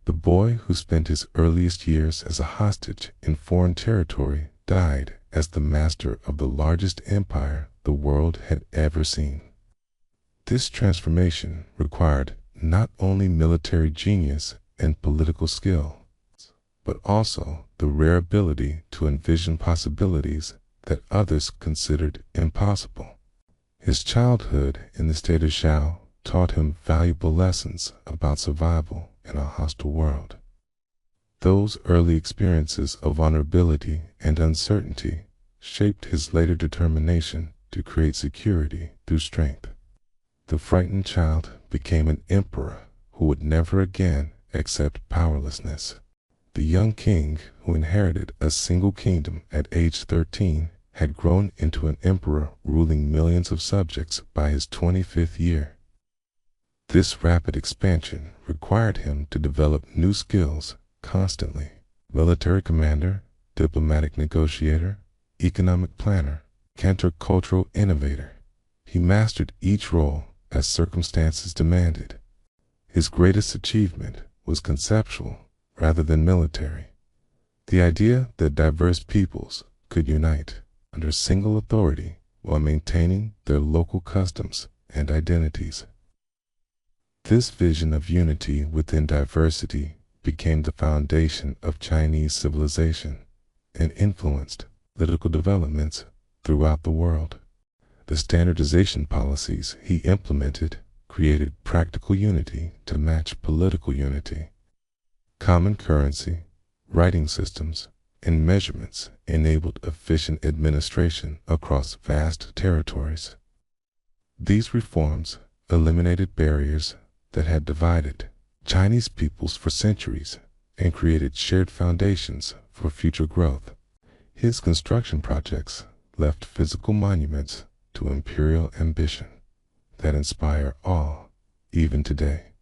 S1: The boy who spent his earliest years as a hostage in foreign territory died as the master of the largest empire the world had ever seen. This transformation required not only military genius and political skill, but also the rare ability to envision possibilities that others considered impossible. His childhood in the state of Zhao taught him valuable lessons about survival in a hostile world. Those early experiences of vulnerability and uncertainty shaped his later determination to create security through strength. The frightened child became an emperor who would never again accept powerlessness. The young king, who inherited a single kingdom at age 13, had grown into an emperor ruling millions of subjects by his 25th year. This rapid expansion required him to develop new skills constantly: military commander, diplomatic negotiator, economic planner, countercultural innovator. He mastered each role as circumstances demanded. His greatest achievement was conceptual rather than military. The idea that diverse peoples could unite under single authority while maintaining their local customs and identities. This vision of unity within diversity became the foundation of Chinese civilization and influenced political developments throughout the world. The standardization policies he implemented created practical unity to match political unity. Common currency, writing systems, and measurements enabled efficient administration across vast territories. These reforms eliminated barriers that had divided Chinese peoples for centuries and created shared foundations for future growth. His construction projects left physical monuments to imperial ambition that inspire awe even today.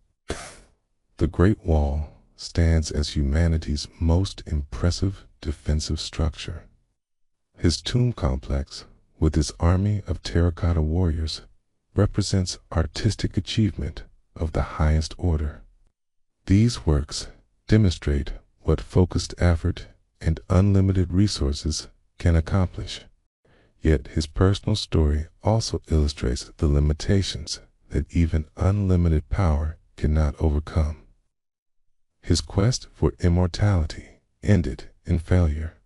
S1: The Great Wall stands as humanity's most impressive defensive structure. His tomb complex, with its army of terracotta warriors, represents artistic achievement of the highest order. These works demonstrate what focused effort and unlimited resources can accomplish. Yet his personal story also illustrates the limitations that even unlimited power cannot overcome. His quest for immortality ended in failure,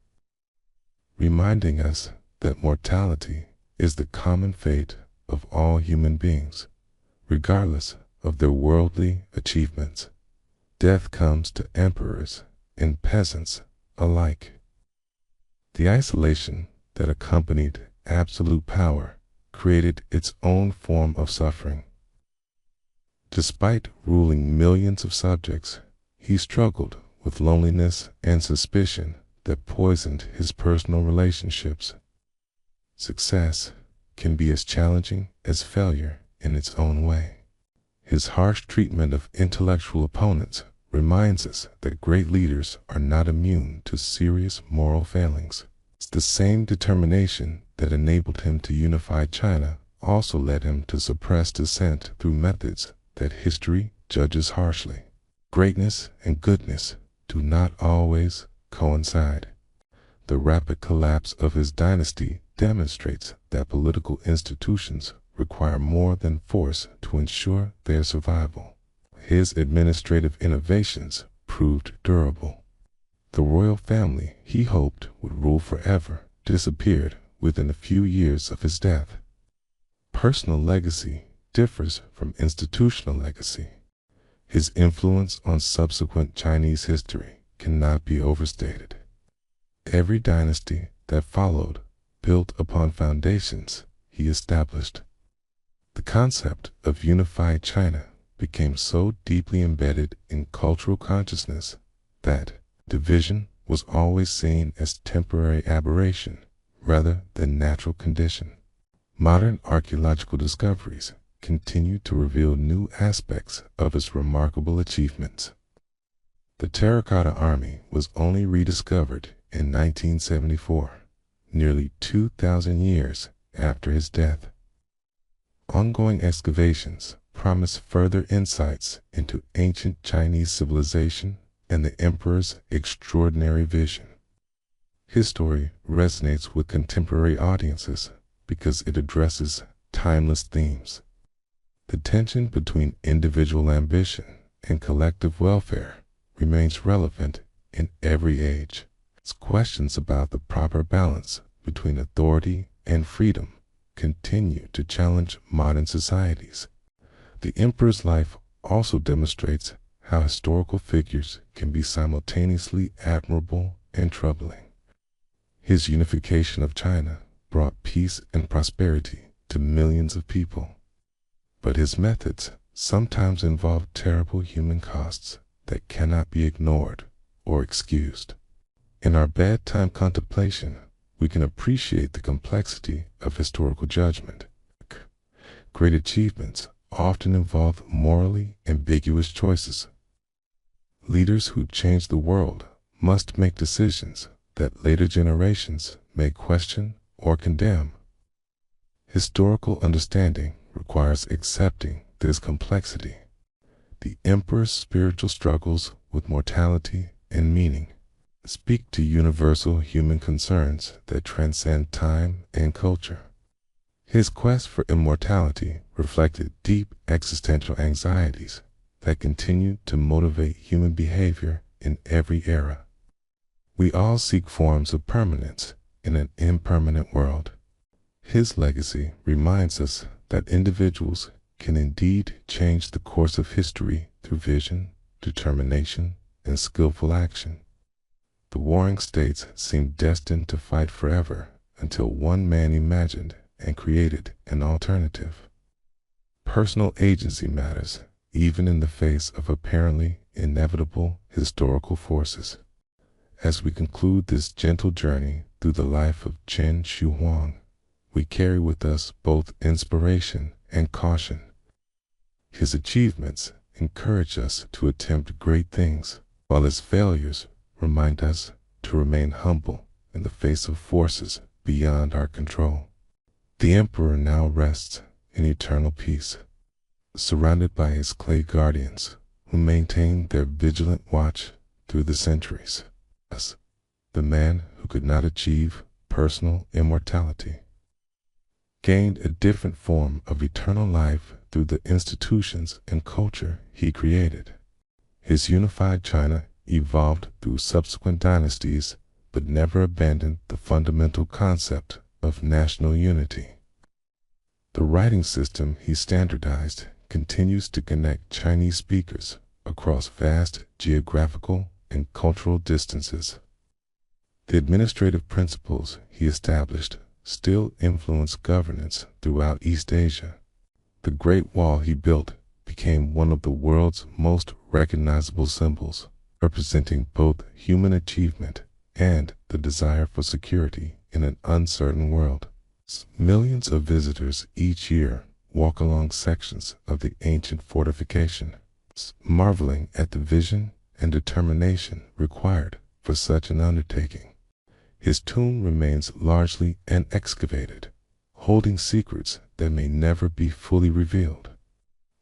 S1: reminding us that mortality is the common fate of all human beings, regardless of their worldly achievements. Death comes to emperors and peasants alike. The isolation that accompanied absolute power created its own form of suffering. Despite ruling millions of subjects, he struggled with loneliness and suspicion that poisoned his personal relationships. Success can be as challenging as failure in its own way. His harsh treatment of intellectual opponents reminds us that great leaders are not immune to serious moral failings. The same determination that enabled him to unify China also led him to suppress dissent through methods that history judges harshly. Greatness and goodness do not always coincide. The rapid collapse of his dynasty demonstrates that political institutions require more than force to ensure their survival. His administrative innovations proved durable. The royal family he hoped would rule forever disappeared within a few years of his death. Personal legacy differs from institutional legacy. His influence on subsequent Chinese history cannot be overstated. Every dynasty that followed built upon foundations he established. The concept of unified China became so deeply embedded in cultural consciousness that division was always seen as temporary aberration rather than natural condition. Modern archaeological discoveries continue to reveal new aspects of his remarkable achievements. The Terracotta Army was only rediscovered in 1974, nearly 2,000 years after his death. Ongoing excavations promise further insights into ancient Chinese civilization and the emperor's extraordinary vision. His story resonates with contemporary audiences because it addresses timeless themes. The tension between individual ambition and collective welfare remains relevant in every age. Its questions about the proper balance between authority and freedom continue to challenge modern societies. The emperor's life also demonstrates how historical figures can be simultaneously admirable and troubling. His unification of China brought peace and prosperity to millions of people. But his methods sometimes involved terrible human costs that cannot be ignored or excused. In our bedtime contemplation, we can appreciate the complexity of historical judgment. Great achievements often involve morally ambiguous choices. Leaders who change the world must make decisions that later generations may question or condemn. Historical understanding requires accepting this complexity. The emperor's spiritual struggles with mortality and meaning speak to universal human concerns that transcend time and culture. His quest for immortality reflected deep existential anxieties that continue to motivate human behavior in every era. We all seek forms of permanence in an impermanent world. His legacy reminds us that individuals can indeed change the course of history through vision, determination, and skillful action. The warring states seemed destined to fight forever until one man imagined and created an alternative. Personal agency matters, even in the face of apparently inevitable historical forces. As we conclude this gentle journey through the life of Qin Shi Huang, we carry with us both inspiration and caution. His achievements encourage us to attempt great things, while his failures remind us to remain humble in the face of forces beyond our control. The emperor now rests in eternal peace, surrounded by his clay guardians who maintain their vigilant watch through the centuries. Thus, the man who could not achieve personal immortality gained a different form of eternal life through the institutions and culture he created. His unified China evolved through subsequent dynasties, but never abandoned the fundamental concept of national unity. The writing system he standardized continues to connect Chinese speakers across vast geographical and cultural distances. The administrative principles he established still influence governance throughout East Asia. The Great Wall he built became one of the world's most recognizable symbols, representing both human achievement and the desire for security in an uncertain world. Millions of visitors each year walk along sections of the ancient fortification, marveling at the vision and determination required for such an undertaking. His tomb remains largely unexcavated, holding secrets that may never be fully revealed.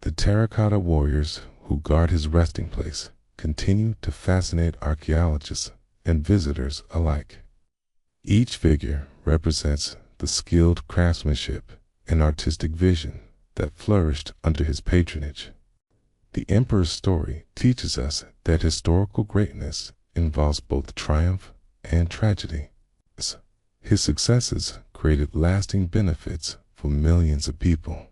S1: The terracotta warriors who guard his resting place continue to fascinate archaeologists and visitors alike. Each figure represents the skilled craftsmanship and artistic vision that flourished under his patronage. The emperor's story teaches us that historical greatness involves both triumph and tragedy. His successes created lasting benefits for millions of people.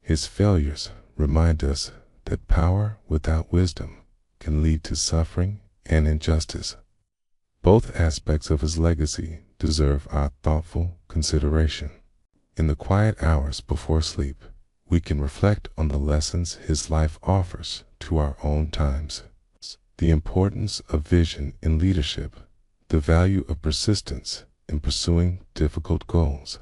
S1: His failures remind us that power without wisdom can lead to suffering and injustice. Both aspects of his legacy deserve our thoughtful consideration. In the quiet hours before sleep, we can reflect on the lessons his life offers to our own times. The importance of vision in leadership, the value of persistence in pursuing difficult goals,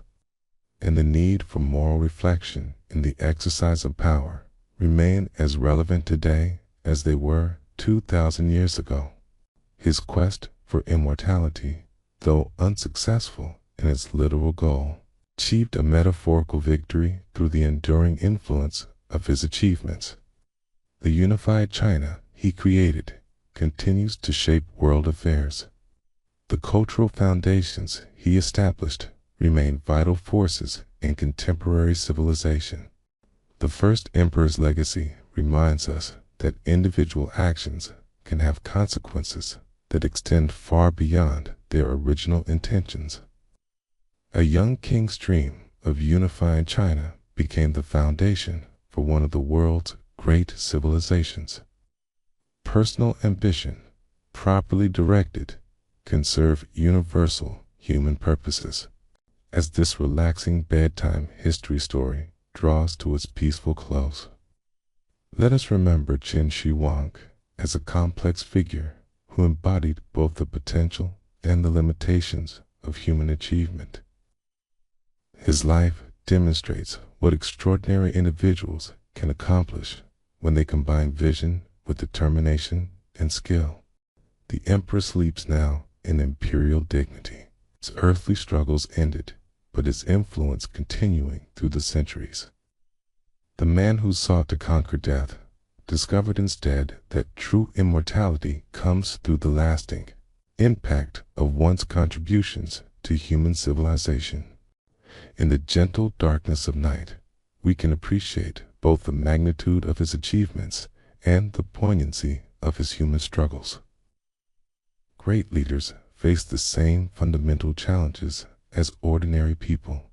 S1: and the need for moral reflection in the exercise of power remain as relevant today as they were 2,000 years ago. His quest for immortality, though unsuccessful in its literal goal, achieved a metaphorical victory through the enduring influence of his achievements. The unified China he created continues to shape world affairs. The cultural foundations he established remain vital forces in contemporary civilization. The first emperor's legacy reminds us that individual actions can have consequences that extend far beyond their original intentions. A young king's dream of unifying China became the foundation for one of the world's great civilizations. Personal ambition, properly directed, can serve universal human purposes. As this relaxing bedtime history story draws to its peaceful close, let us remember Qin Shi Huang as a complex figure who embodied both the potential and the limitations of human achievement. His life demonstrates what extraordinary individuals can accomplish when they combine vision with determination and skill. The emperor sleeps now in imperial dignity. His earthly struggles ended, but his influence continuing through the centuries. The man who sought to conquer death discovered instead that true immortality comes through the lasting impact of one's contributions to human civilization. In the gentle darkness of night, we can appreciate both the magnitude of his achievements and the poignancy of his human struggles. Great leaders face the same fundamental challenges as ordinary people,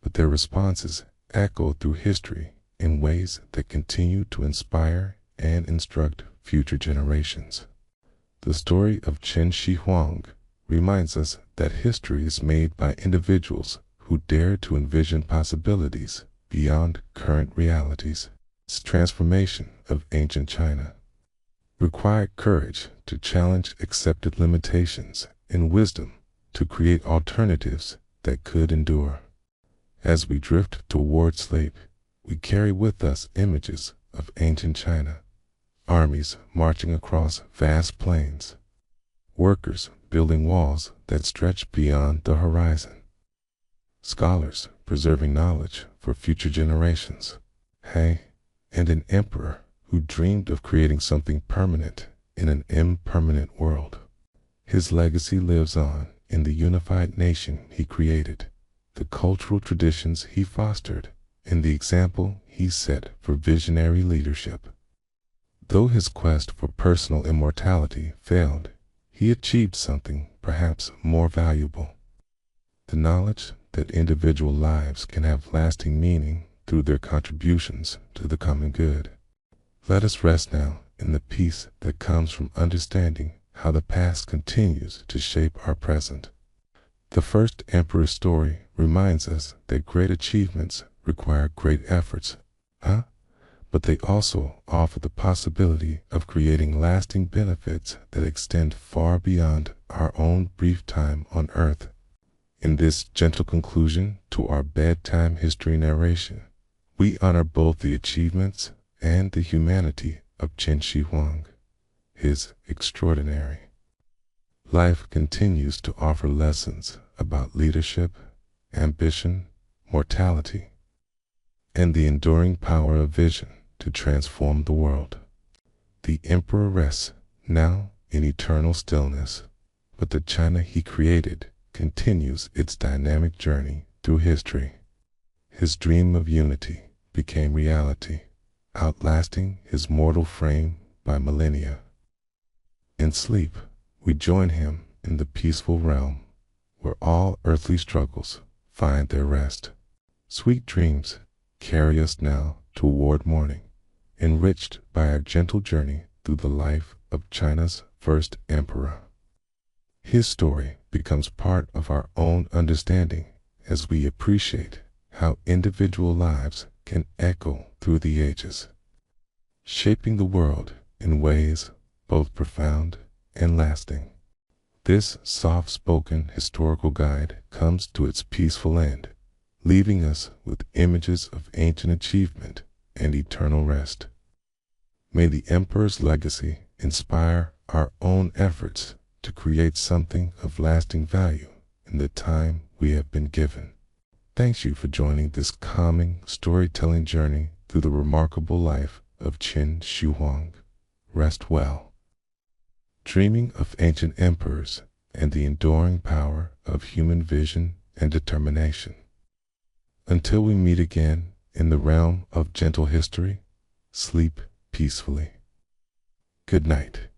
S1: but their responses echo through history in ways that continue to inspire and instruct future generations. The story of Qin Shi Huang reminds us that history is made by individuals who dare to envision possibilities beyond current realities. Its transformation of ancient China required courage to challenge accepted limitations and wisdom to create alternatives that could endure. As we drift toward sleep, we carry with us images of ancient China, armies marching across vast plains, workers building walls that stretch beyond the horizon, scholars preserving knowledge for future generations, and an emperor who dreamed of creating something permanent in an impermanent world. His legacy lives on in the unified nation he created, the cultural traditions he fostered, and the example he set for visionary leadership. Though his quest for personal immortality failed, he achieved something perhaps more valuable: the knowledge that individual lives can have lasting meaning through their contributions to the common good. Let us rest now in the peace that comes from understanding how the past continues to shape our present. The first emperor's story reminds us that great achievements require great efforts, but they also offer the possibility of creating lasting benefits that extend far beyond our own brief time on Earth. In this gentle conclusion to our bedtime history narration, we honor both the achievements and the humanity of Qin Shi Huang. His extraordinary life continues to offer lessons about leadership, ambition, mortality, and the enduring power of vision to transform the world. The emperor rests now in eternal stillness, but the China he created continues its dynamic journey through history. His dream of unity became reality, outlasting his mortal frame by millennia. In sleep, we join him in the peaceful realm where all earthly struggles find their rest. Sweet dreams carry us now toward morning, enriched by our gentle journey through the life of China's first emperor. His story becomes part of our own understanding as we appreciate how individual lives can echo through the ages, shaping the world in ways both profound and lasting. This soft-spoken historical guide comes to its peaceful end, leaving us with images of ancient achievement and eternal rest. May the emperor's legacy inspire our own efforts to create something of lasting value in the time we have been given. Thank you for joining this calming storytelling journey through the remarkable life of Qin Shi Huang. Rest well, dreaming of ancient emperors and the enduring power of human vision and determination. Until we meet again in the realm of gentle history, sleep peacefully. Good night.